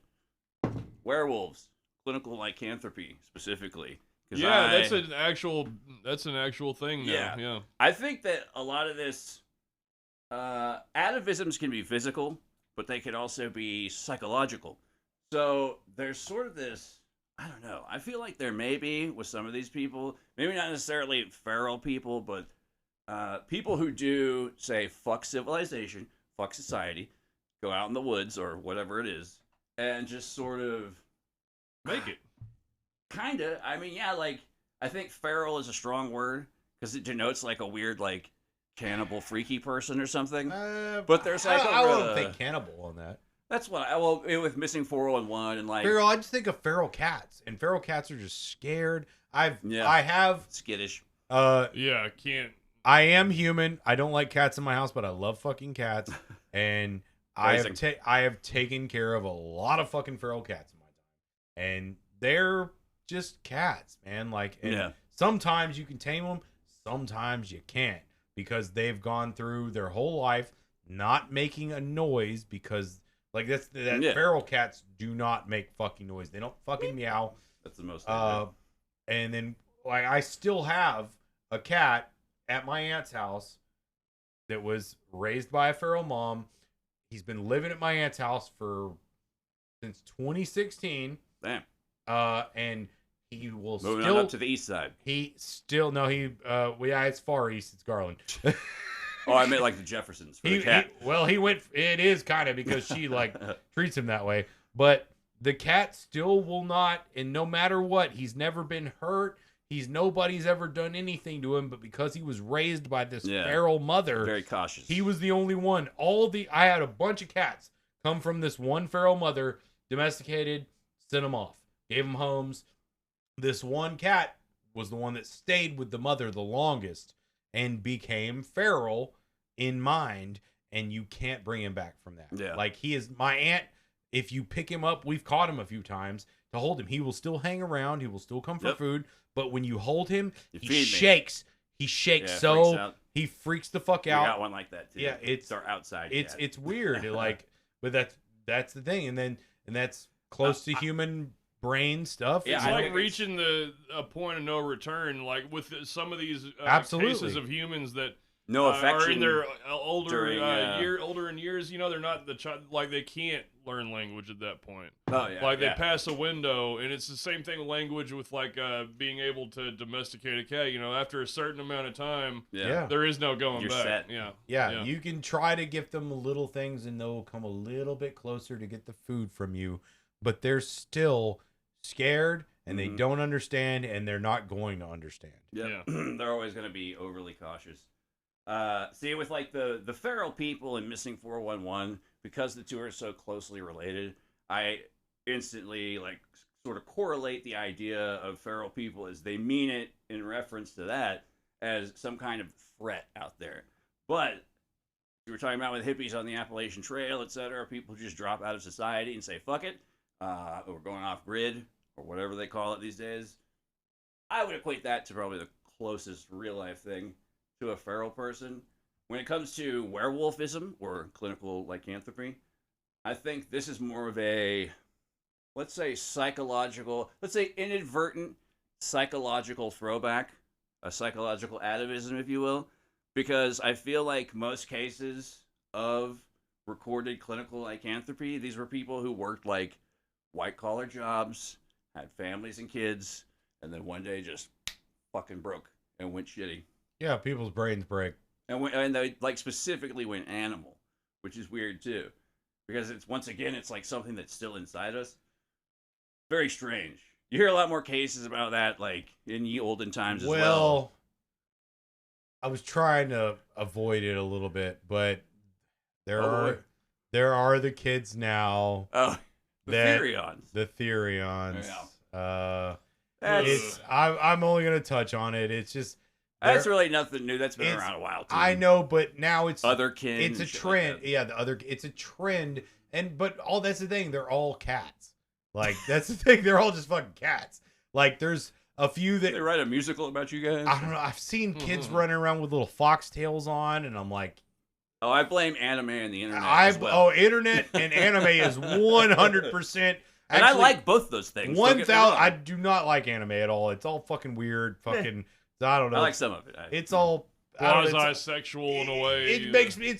Werewolves, clinical lycanthropy specifically. 'Cause Yeah, that's an actual thing now. Yeah. I think that a lot of this atavisms can be physical, but they can also be psychological. So there's sort of this, I don't know. I feel like there may be with some of these people, maybe not necessarily feral people, but people who do say fuck civilization, fuck society, go out in the woods or whatever it is, and just sort of Make it. kinda. I mean, yeah, like I think feral is a strong word because it denotes like a weird, like cannibal, freaky person or something. But there's like I wouldn't think cannibal on that. That's what with missing 411 and like Feral, I just think of feral cats, and feral cats are just scared. I have skittish. Yeah, I can't. I am human. I don't like cats in my house, but I love fucking cats, and I have taken care of a lot of fucking feral cats in my time, and they're just cats, man. Like, and sometimes you can tame them, sometimes you can't, because they've gone through their whole life not making a noise because. Like feral cats do not make fucking noise. They don't fucking meow. That's the most. And then like I still have a cat at my aunt's house that was raised by a feral mom. He's been living at my aunt's house since 2016. Damn. And he will Moving still on up to the east side. It's far east. It's Garland. Oh, I meant like the Jeffersons for the cat. He went. It is kind of because she like treats him that way. But the cat still will not, and no matter what, he's never been hurt. Nobody's ever done anything to him, but because he was raised by this feral mother, Very cautious. he was the only one. I had a bunch of cats come from this one feral mother, domesticated, sent them off, gave them homes. This one cat was the one that stayed with the mother the longest and became feral in mind, and you can't bring him back from that. Yeah. Like, he is my aunt. If you pick him up, we've caught him a few times to hold him. He will still hang around. He will still come for food. But when you hold him, he shakes. He shakes he freaks the fuck out. We got one like that too. Yeah, it's our outside. It's weird. But that's the thing, and that's close to human brain stuff. It's like reaching a point of no return. Like with some of these cases of humans that no affection are in their older in years. They're not the child. Like they can't learn language at that point. Oh yeah. Like they pass a window, and it's the same thing with language with like being able to domesticate a cat. After a certain amount of time, there is no going You're back. set. Yeah. You can try to give them little things, and they'll come a little bit closer to get the food from you, but they're still scared, and they don't understand, and they're not going to understand. Yeah. They're always going to be overly cautious. See, with like the feral people and Missing 411, because the two are so closely related, I instantly like sort of correlate the idea of feral people as they mean it in reference to that as some kind of threat out there. But we were talking about with hippies on the Appalachian Trail, etc., people just drop out of society and say, fuck it, we're going off grid, or whatever they call it these days. I would equate that to probably the closest real life thing to a feral person. When it comes to werewolfism or clinical lycanthropy, I think this is more of a, let's say inadvertent psychological throwback, a psychological atavism, if you will, because I feel like most cases of recorded clinical lycanthropy, these were people who worked like white-collar jobs, had families and kids, and then one day just fucking broke and went shitty. Yeah, people's brains break. And they like specifically went animal, which is weird too, because it's it's like something that's still inside us. Very strange. You hear a lot more cases about that, like in the olden times as well. Well, I was trying to avoid it a little bit, but there are the kids now. Oh, the Therions. The Therions. Yeah. I'm only gonna touch on it. It's just. That's really nothing new. That's been around a while too. I know, but now it's otherkin. It's a trend. Like it's a trend, but that's the thing. They're all cats. Like that's the thing. They're all just fucking cats. Like there's a few that they write a musical about you guys. I don't know. I've seen kids running around with little foxtails on, and I'm like, oh, I blame anime and the internet. As well. Oh, internet and anime is 100%. And I like both those things. 1,000. I do not like anime at all. It's all fucking weird. Fucking. I don't know. I like some of it. It's all quasi-sexual in a way. It makes me.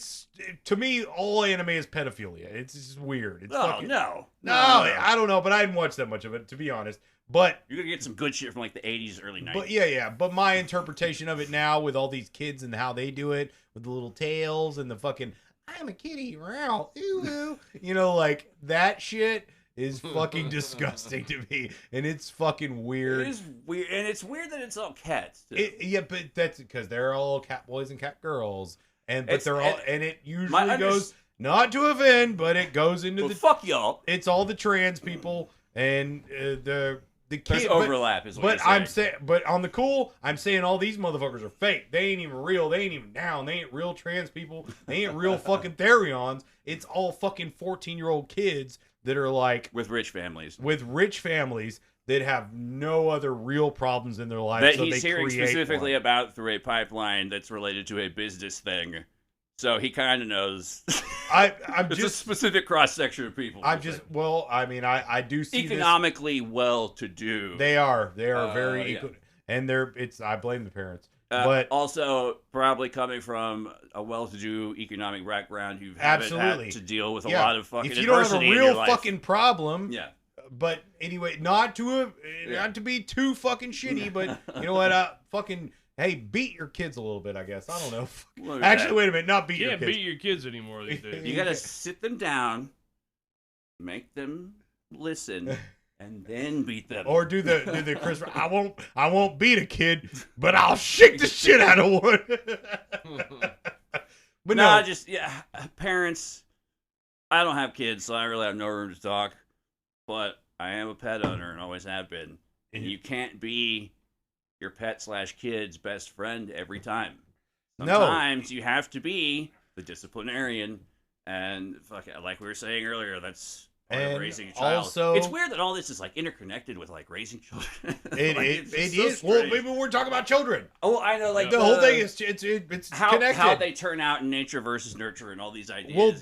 To me, all anime is pedophilia. It's just weird. It's no, I don't know, but I didn't watch that much of it, to be honest. But you're gonna get some good shit from like the 80s, early 90s. But yeah. But my interpretation of it now, with all these kids and how they do it, with the little tails and the fucking "I'm a kitty, meow, ooh," like that shit. Is fucking disgusting to me, and it's fucking weird. It is weird, and it's weird that it's all cats. But that's because they're all cat boys and cat girls, and it usually goes not to offend, but it goes into fuck y'all. It's all the trans people and the kids. There's overlap, is what I'm saying. But on the cool, I'm saying all these motherfuckers are fake. They ain't even real. They ain't even down. They ain't real trans people. They ain't real fucking Therions. It's all fucking 14-year-old kids. That are like with rich families that have no other real problems in their life. That he's hearing specifically about through a pipeline that's related to a business thing. So he kind of knows. I'm just a specific cross section of people. I do see economically well-to-do. They are very equal, and I blame the parents But also probably coming from a well-to-do economic background, you've had to deal with a lot of fucking if you don't have a adversity in your real life. fucking problem, Yeah. But anyway, not to be too fucking shitty, but you know what? Fucking hey, beat your kids a little bit, I guess. I don't know. Actually, wait a minute, not beat your kids. Can't beat your kids anymore these days. You gotta sit them down, make them listen, and then beat them. Or do the Chris? I won't beat a kid, but I'll shake the shit out of one. But no, parents. I don't have kids, so I really have no room to talk. But I am a pet owner and always have been. And you can't be your pet/kid's best friend every time. Sometimes you have to be the disciplinarian. And fuck it, like we were saying earlier, that's part of raising a child. Also, it's weird that all this is like interconnected with like raising children. It is. Well, maybe we're talking about children. Oh, I know. Like the whole thing is it's connected. How they turn out in nature versus nurture and all these ideas. Well,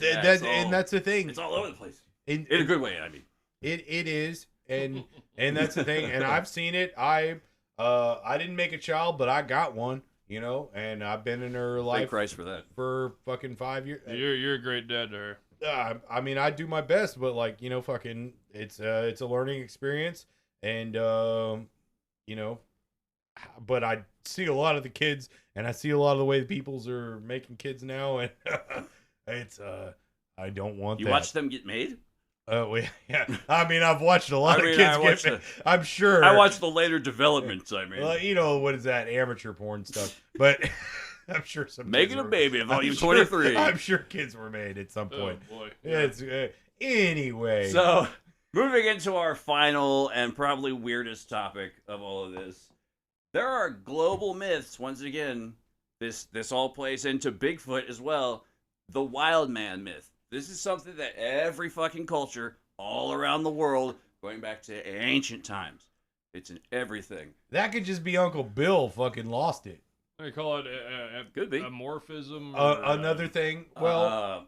that's the thing. It's all over the place. In a good way, I mean. It is, and that's the thing. And I've seen it. I didn't make a child, but I got one. You know, and I've been in her life. Thank Christ for that. For fucking 5 years. You're a great dad to her. I mean, I do my best, but like, you know, fucking, it's a learning experience, and you know, but I see a lot of the kids, and I see a lot of the way the peoples are making kids now, and it's I don't want. You watch them get made? Yeah. I mean, I've watched a lot of kids get made. I'm sure. I watched the later developments. I mean, you know, what is that amateur porn stuff? But I'm sure some Making a Baby, volume 23. I'm sure kids were made at some point. Oh boy. It's anyway. So, moving into our final and probably weirdest topic of all of this, there are global myths. Once again, this all plays into Bigfoot as well. The wild man myth. This is something that every fucking culture all around the world, going back to ancient times, it's in everything. That could just be Uncle Bill fucking lost it. They call it could be amorphism. Another thing, well,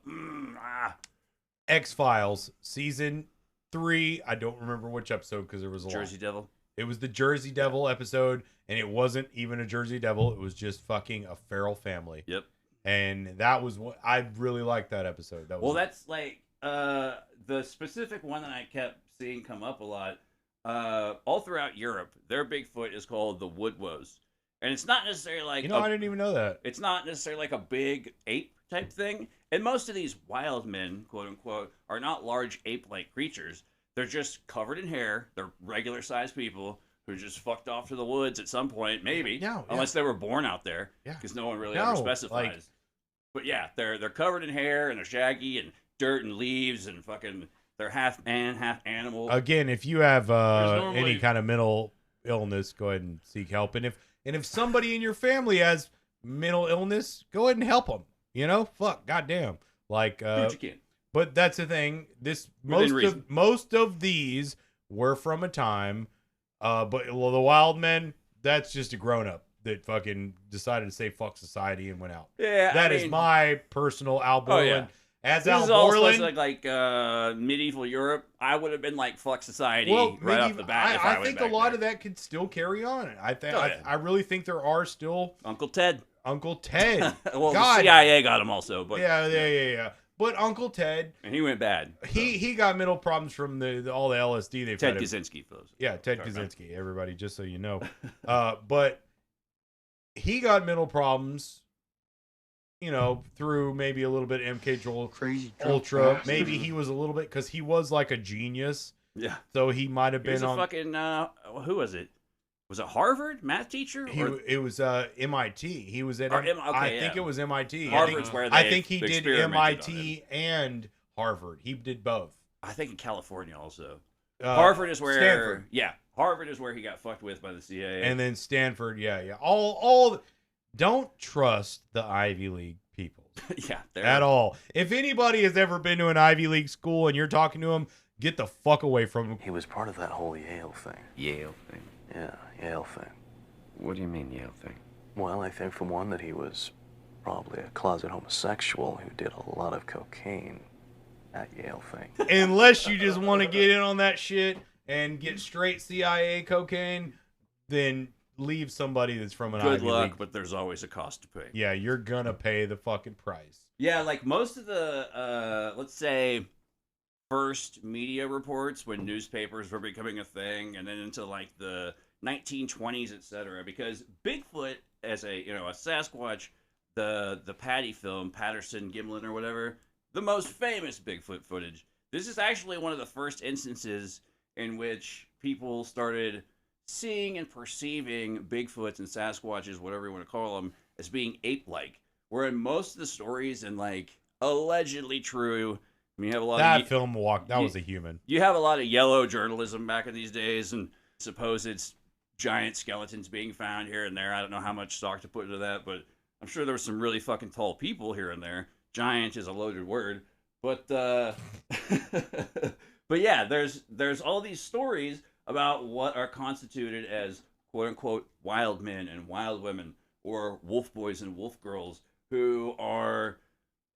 X-Files season 3. I don't remember which episode because there was a Jersey Devil. It was the Jersey Devil episode, and it wasn't even a Jersey Devil. It was just fucking a feral family. Yep. And that was what I really liked that episode. That's like the specific one that I kept seeing come up a lot. All throughout Europe, their Bigfoot is called the woodwoos. And it's not necessarily like... I didn't even know that. It's not necessarily like a big ape type thing. And most of these wild men, quote unquote, are not large ape-like creatures. They're just covered in hair. They're regular-sized people who just fucked off to the woods at some point, maybe. Unless they were born out there. Because no one really ever specifies. But yeah, they're covered in hair and they're shaggy and dirt and leaves and fucking... They're half man, half animal. Again, if you have any kind of mental illness, go ahead and seek help. And if somebody in your family has mental illness, go ahead and help them. You know, fuck, goddamn. Like, you can. But that's the thing. Most of these were from a time, but the wild men, that's just a grown up that fucking decided to say fuck society and went out. Yeah, that is my personal Al Borland. Oh, yeah. As this Al is all Borland, like medieval Europe. I would have been like fuck society right off the bat. I think a lot of that could still carry on. I really think there are still Uncle Ted. Well, the CIA got him also, but yeah. But Uncle Ted, and he went bad. So. He got mental problems from all the LSD they've Ted Kaczynski, for those. Yeah, Ted Kaczynski. Everybody, just so you know. But he got mental problems. You know, through maybe a little bit of MK Crazy Ultra. Maybe he was a little bit, because he was like a genius. Yeah. So he might have been on... fucking, who was it? Was it Harvard? Math teacher? It was MIT. He was at... I think it was MIT. Harvard's where I think he did MIT and Harvard. He did both. I think in California also. Harvard is where... Stanford. Yeah. Harvard is where he got fucked with by the CIA. And then Stanford, yeah. All don't trust the Ivy League people. Yeah. At all. If anybody has ever been to an Ivy League school and you're talking to them, get the fuck away from them. He was part of that whole Yale thing. Yale thing? Yeah, Yale thing. What do you mean, Yale thing? Well, I think for one that he was probably a closet homosexual who did a lot of cocaine at Yale thing. Unless you just want to get in on that shit and get straight CIA cocaine, then leave somebody that's from an Good Ivy luck, League. but there's always a cost to pay. Yeah, you're gonna pay the fucking price. Yeah, like most of the, let's say, first media reports when newspapers were becoming a thing, and then into like the 1920s, etc. Because Bigfoot, as a Sasquatch, the Patty film, Patterson, Gimlin, or whatever, the most famous Bigfoot footage. This is actually one of the first instances in which people started seeing and perceiving Bigfoots and Sasquatches, whatever you want to call them, as being ape-like. Where in most of the stories and like allegedly true, I mean, you have a lot That of film was a human. You have a lot of yellow journalism back in these days, and supposed giant skeletons being found here and there. I don't know how much stock to put into that, but I'm sure there were some really fucking tall people here and there. Giant is a loaded word, but but yeah, there's all these stories about what are constituted as quote unquote wild men and wild women, or wolf boys and wolf girls, who are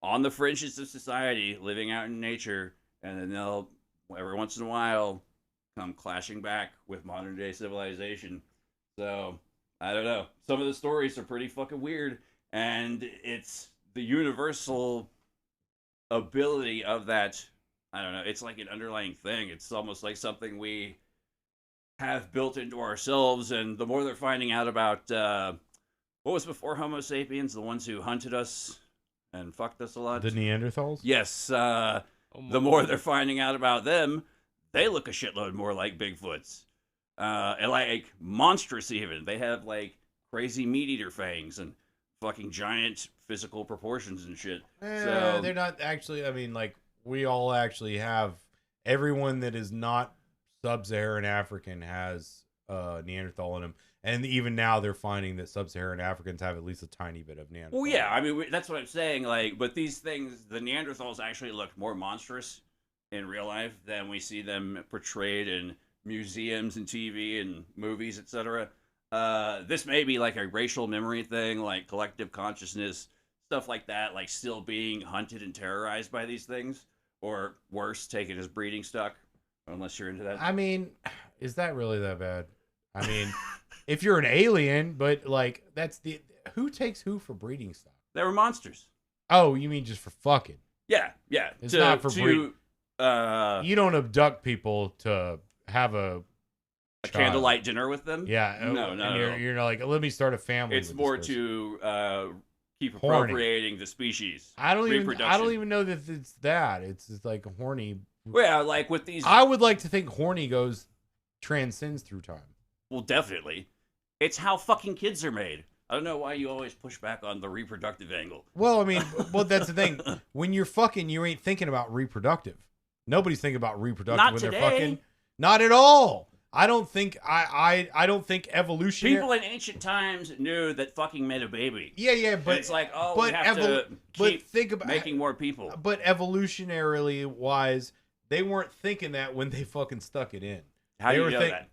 on the fringes of society, living out in nature, and then they'll every once in a while come clashing back with modern day civilization. So I don't know. Some of the stories are pretty fucking weird, and it's the universal ability of that. I don't know. It's like an underlying thing. It's almost like something we have built into ourselves, and the more they're finding out about what was before Homo sapiens, the ones who hunted us and fucked us a lot. The Neanderthals? Yes. The more they're finding out about them, they look a shitload more like Bigfoots. And like monstrous even. They have like crazy meat eater fangs and fucking giant physical proportions and shit. So They're not actually, I mean, like, we all actually have, everyone that is not sub-Saharan African has Neanderthal in them. And even now they're finding that sub-Saharan Africans have at least a tiny bit of Neanderthal. Well, yeah, I mean, that's what I'm saying. Like, but these things, the Neanderthals actually look more monstrous in real life than we see them portrayed in museums and TV and movies, etc. This may be like a racial memory thing, like collective consciousness, stuff like that, like still being hunted and terrorized by these things, or worse, taken as breeding stock, unless you're into that. I mean, is that really that bad? I mean, if you're an alien, but like, who takes who for breeding stock? They were monsters. Oh, you mean just for fucking? Yeah. It's not for breeding. You don't abduct people to have a candlelight dinner with them. Yeah. No. You're like, let me start a family. It's more to keep Horny. appropriating the species. I don't even know that it's that. It's just like horny. Well, like with these, I would like to think horny transcends through time. Well, definitely. It's how fucking kids are made. I don't know why you always push back on the reproductive angle. Well, I mean, that's the thing. When you're fucking, you ain't thinking about reproductive. Nobody's thinking about reproductive Not when today. they're fucking. Not at all. I don't think I don't think evolution. People in ancient times knew that fucking made a baby. Yeah, but And it's like, we have to keep think about making more people. But evolutionarily wise, they weren't thinking that when they fucking stuck it in. How do you know that?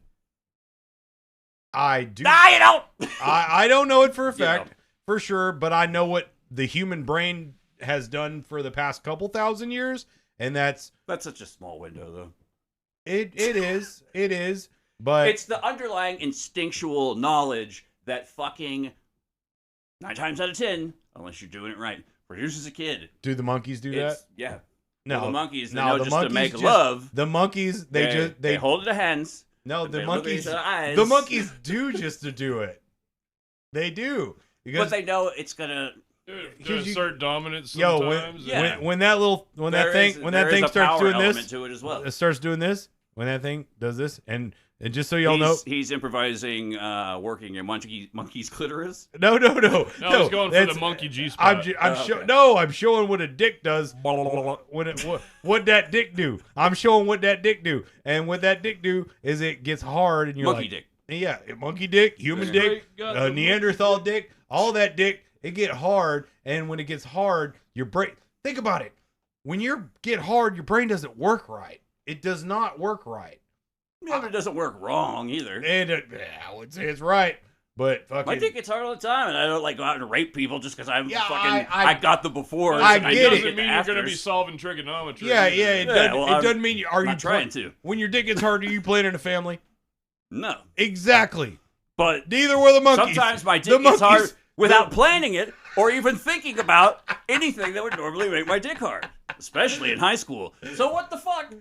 I do. You don't. I don't know it for a fact, You know. for sure, but I know what the human brain has done for the past couple thousand years, and that's such a small window, though. it is, but It's the underlying instinctual knowledge that fucking 9 times out of 10, unless you're doing it right, produces a kid. do the monkeys do that? Yeah. No, Well, the monkeys, they no, know the just monkeys to make just- love. The monkeys, they hold the hands. no, they the look at monkeys, each other's eyes. the monkeys do just to do it. They do But because they know it's gonna. To assert dominance yo, sometimes. Yeah. when that thing there is a starts power doing element this, to it as well. it starts doing this. When that thing does this, and just so y'all know, He's improvising, working a monkey's clitoris. no, No, he's going for that's- the monkey G spot. I'm showing what a dick does. What that dick do? I'm showing what that dick do, and what that dick do is it gets hard, and you're Monkey like, dick. yeah, monkey dick, human That's dick, right, got the Neanderthal dick, all that dick. It get hard, and when it gets hard, your brain. Think about it. When you get hard, your brain doesn't work right. It does not work right. Yeah, but it doesn't work wrong either. And I would say it's right, but fucking. My dick gets hard all the time, and I don't like go out and rape people just because I'm Yeah, fucking. I got the befores. I and get It it. doesn't mean you're going to be afters. solving trigonometry. Yeah, either. it well, doesn't mean are I'm you not trying to. When your dick gets hard, are you planning a family? No, Exactly. But neither were the monkeys. sometimes my The dick gets hard monkeys- without planning it or even thinking about anything that would normally make my dick hard, especially in high school. So what the fuck?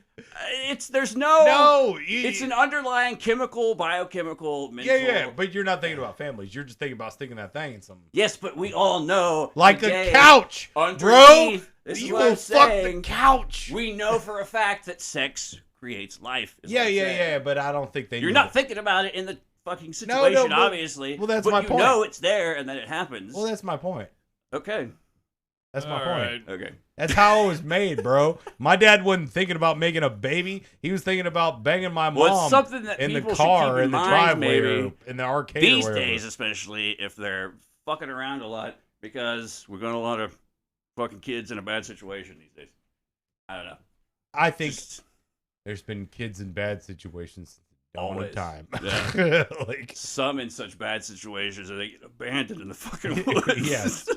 There's no. It's an underlying biochemical, mental. Yeah, but you're not thinking about families. You're just thinking about sticking that thing in something. Yes, but we all know. Like today, a couch, bro. underneath, this is You what I'm will fuck the saying. couch. We know for a fact that sex creates life. is Yeah, what I'm saying. but I don't think they. You're knew not that. thinking about it in the fucking situation, but- obviously. well, that's but my you point. know it's there, and then it happens. Well, that's my point. Okay. That's my All point. right. Okay. That's how it was made, bro. My dad wasn't thinking about making a baby. He was thinking about banging my Well, mom it's something that in the people car, should keep in the mind, driveway, maybe. or in the arcade. These or whatever. days, especially if they're fucking around a lot, because we're going to a lot of fucking kids in a bad situation these days. I don't know. I think Just there's been kids in bad situations all the Always. time. Yeah. Like, some in such bad situations that they get abandoned in the fucking woods. yes.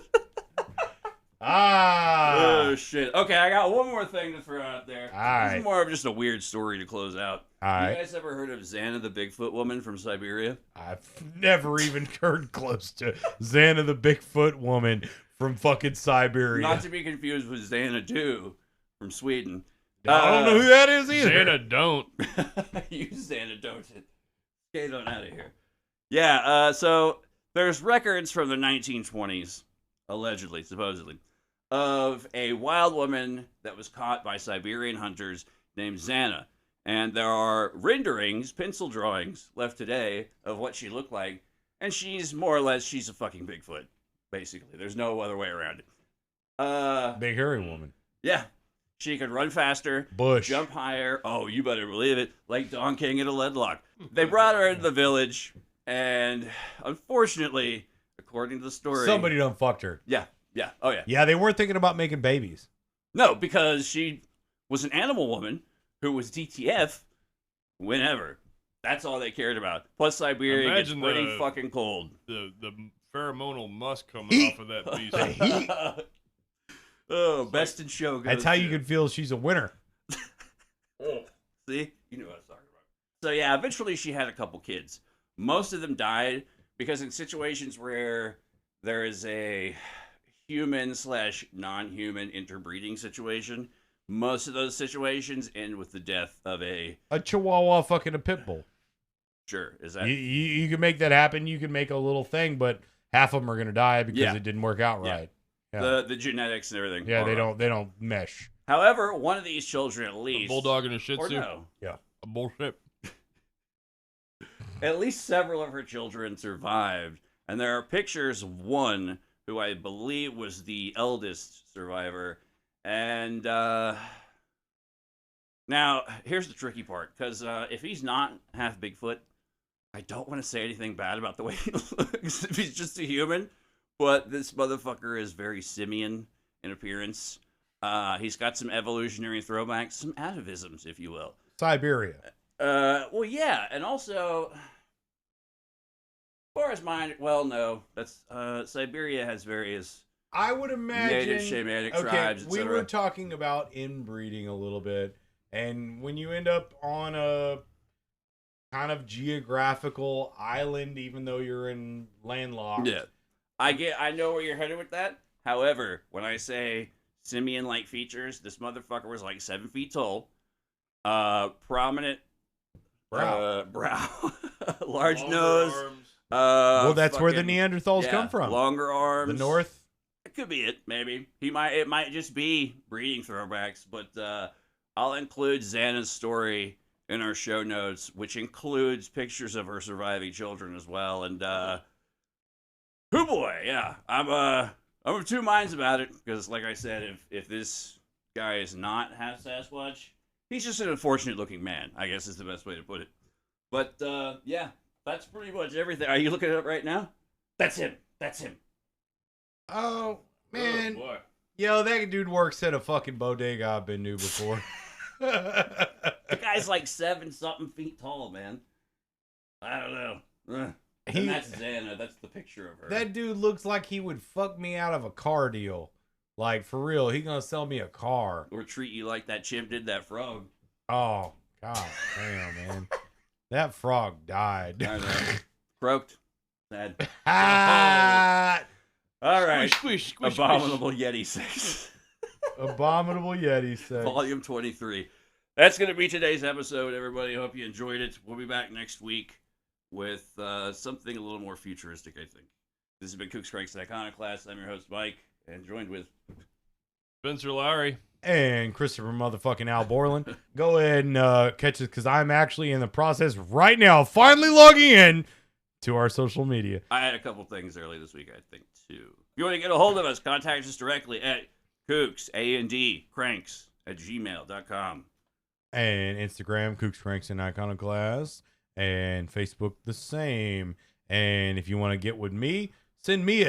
Oh shit. Okay, I got one more thing to throw out there. This Alright. is more of just a weird story to close out. All You right. guys ever heard of Zana the Bigfoot woman from Siberia? I've never even heard close to Zana the Bigfoot woman from fucking Siberia. Not to be confused with Xanadu from Sweden. I don't know who that is either. Santa don't. You Xana don't it. Get on out of here. Yeah, so there's records from the 1920s, allegedly, supposedly, of a wild woman that was caught by Siberian hunters named Zana. And there are renderings, pencil drawings, left today of what she looked like. And she's more or less, she's a fucking Bigfoot, basically. There's no other way around it. Big hairy woman. Yeah. She could run faster, Bush. jump higher. Oh, you better believe it. Like Don King at a leadlock. They brought her into the village, and unfortunately, according to the story, Somebody done fucked her. Yeah. Oh, yeah. Yeah, they weren't thinking about making babies. No, because she was an animal woman who was DTF whenever. That's all they cared about. Plus, Siberia Imagine gets pretty the- fucking cold. The pheromonal musk coming Heat. off of that beast. The heat. Oh, best in show goes That's how you to- can feel she's a winner. Oh, see? You knew what I was talking about. So, yeah, eventually she had a couple kids. Most of them died because in situations where there is a human/non-human interbreeding situation, most of those situations end with the death of a... A chihuahua fucking a pit bull. Sure, is that... You can make that happen. You can make a little thing, but half of them are going to die because Yeah. it didn't work out Yeah. right. Yeah. The genetics and everything. Yeah, are they wrong. don't mesh. However, one of these children at A least... bulldog and a shih Or tzu. no. A bullshit. At least several of her children survived, and there are pictures of one who I believe was the eldest survivor. And now, here's the tricky part, because if he's not half Bigfoot, I don't want to say anything bad about the way he looks if he's just a human, but this motherfucker is very simian in appearance. He's got some evolutionary throwbacks, some atavisms, if you will. Siberia. Well, yeah, and also, as far as mine, well, no, that's Siberia has various I would imagine native shamanic okay, tribes, we etc. were talking about inbreeding a little bit, and when you end up on a kind of geographical island, even though you're in landlocked. Yeah, I know where you're headed with that. However, when I say simian-like features, this motherfucker was like 7 feet tall, prominent brow, large Longer nose. arms. Well, that's where the fucking- Neanderthals yeah, come from. Longer arms. The north. It could be it, maybe. It might just be breeding throwbacks, but I'll include Xana's story in our show notes, which includes pictures of her surviving children as well. And hoo boy, yeah, I'm of two minds about it because, like I said, if this guy is not half Sasquatch, he's just an unfortunate looking man, I guess is the best way to put it. But yeah, that's pretty much everything. Are you looking it up right now? That's him. That's him. Oh man, Oh, boy. yo, that dude works at a fucking bodega I've been to before. The guy's like 7-something feet tall, man. I don't know. Ugh. And that's Xana. That's the picture of her. That dude looks like he would fuck me out of a car deal. Like, for real, he gonna sell me a car. Or treat you like that chimp did that frog. Oh, god damn, man. That frog died. I know. Croaked. Sad. Ah, All right. Squish, squish, squish, Abominable Yeti 6. abominable Yeti sex. Volume 23. That's going to be today's episode, everybody. Hope you enjoyed it. We'll be back next week with something a little more futuristic, I think. This has been Kooks, Cranks, and Iconoclast. I'm your host, Mike, and joined with... Spencer Lowry. And Christopher motherfucking Al Borland. Go ahead and catch us because I'm actually in the process right now, finally logging in to our social media. I had a couple things early this week, I think, too. If you want to get a hold of us, contact us directly at Kooks, A-N-D, Cranks, @gmail.com. And Instagram, Kooks, Cranks, and Iconoclast. And Facebook, the same. And if you want to get with me, send me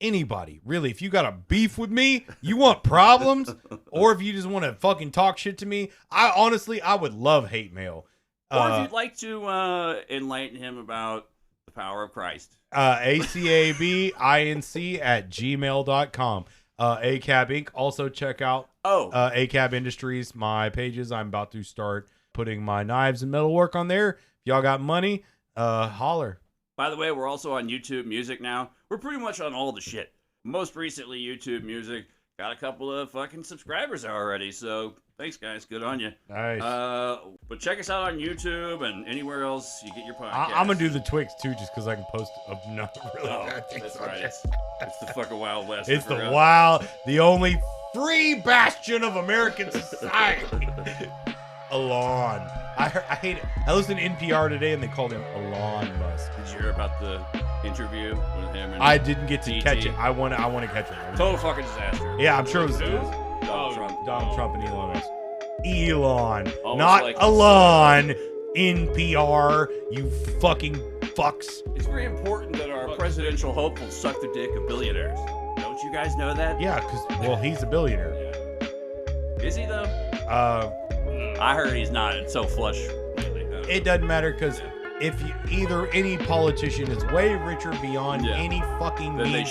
anybody. Really, if you got a beef with me, you want problems, or if you just want to fucking talk shit to me, I would love hate mail. Or if you'd like to enlighten him about the power of Christ. acabinc@gmail.com. ACAB Inc. Also check out ACAB Industries, my pages. I'm about to start putting my knives and metalwork on there. If y'all got money, holler. By the way, we're also on YouTube Music now. We're pretty much on all the shit. Most recently, YouTube Music. Got a couple of fucking subscribers already, so thanks, guys. Good on you. Nice. But check us out on YouTube and anywhere else you get your podcast. I'm going to do the Twix, too, just because I can post not really bad things That's on right. there. It's the fucking Wild West. It's the only free bastion of American society. Elon. I hate it. I listened to NPR today and they called him Elon Musk. Did you hear about the interview with him? And I didn't get to DT? catch it. I want to catch it. Total fucking disaster. Yeah, I'm sure it was Donald Trump. Donald Trump and Elon Musk. Elon, Almost not like Elon. NPR, you fucking fucks. It's very important that our presidential hopefuls suck the dick of billionaires. Don't you guys know that? Yeah, because, well, he's a billionaire. Is he, though? I heard he's not. It's so flush lately. It doesn't matter because if either any politician is way richer beyond any fucking then means, they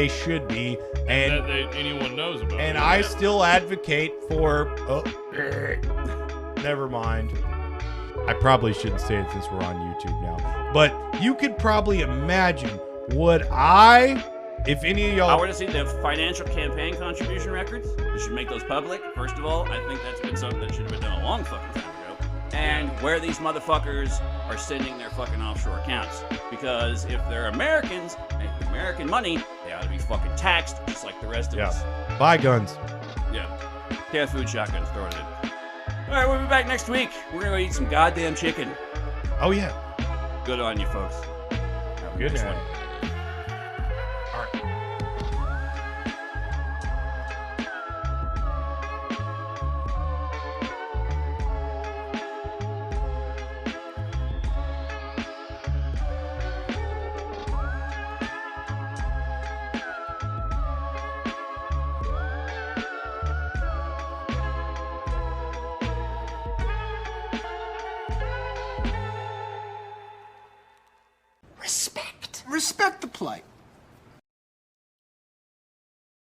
should be. And that anyone knows about. And I still advocate for. Never mind. I probably shouldn't say it since we're on YouTube now. But you could probably imagine if any of y'all. I want to see the financial campaign contribution records. You should make those public. First of all, I think that's been something that should have been done a long fucking time ago. And where these motherfuckers are sending their fucking offshore accounts. Because if they're Americans, making American money, they ought to be fucking taxed just like the rest of us. Buy guns. Yeah. Cat food shotguns, throw it in. All right, we'll be back next week. We're going to go eat some goddamn chicken. Oh, yeah. Good on you, folks. Have a Good nice night. one. Respect the plight.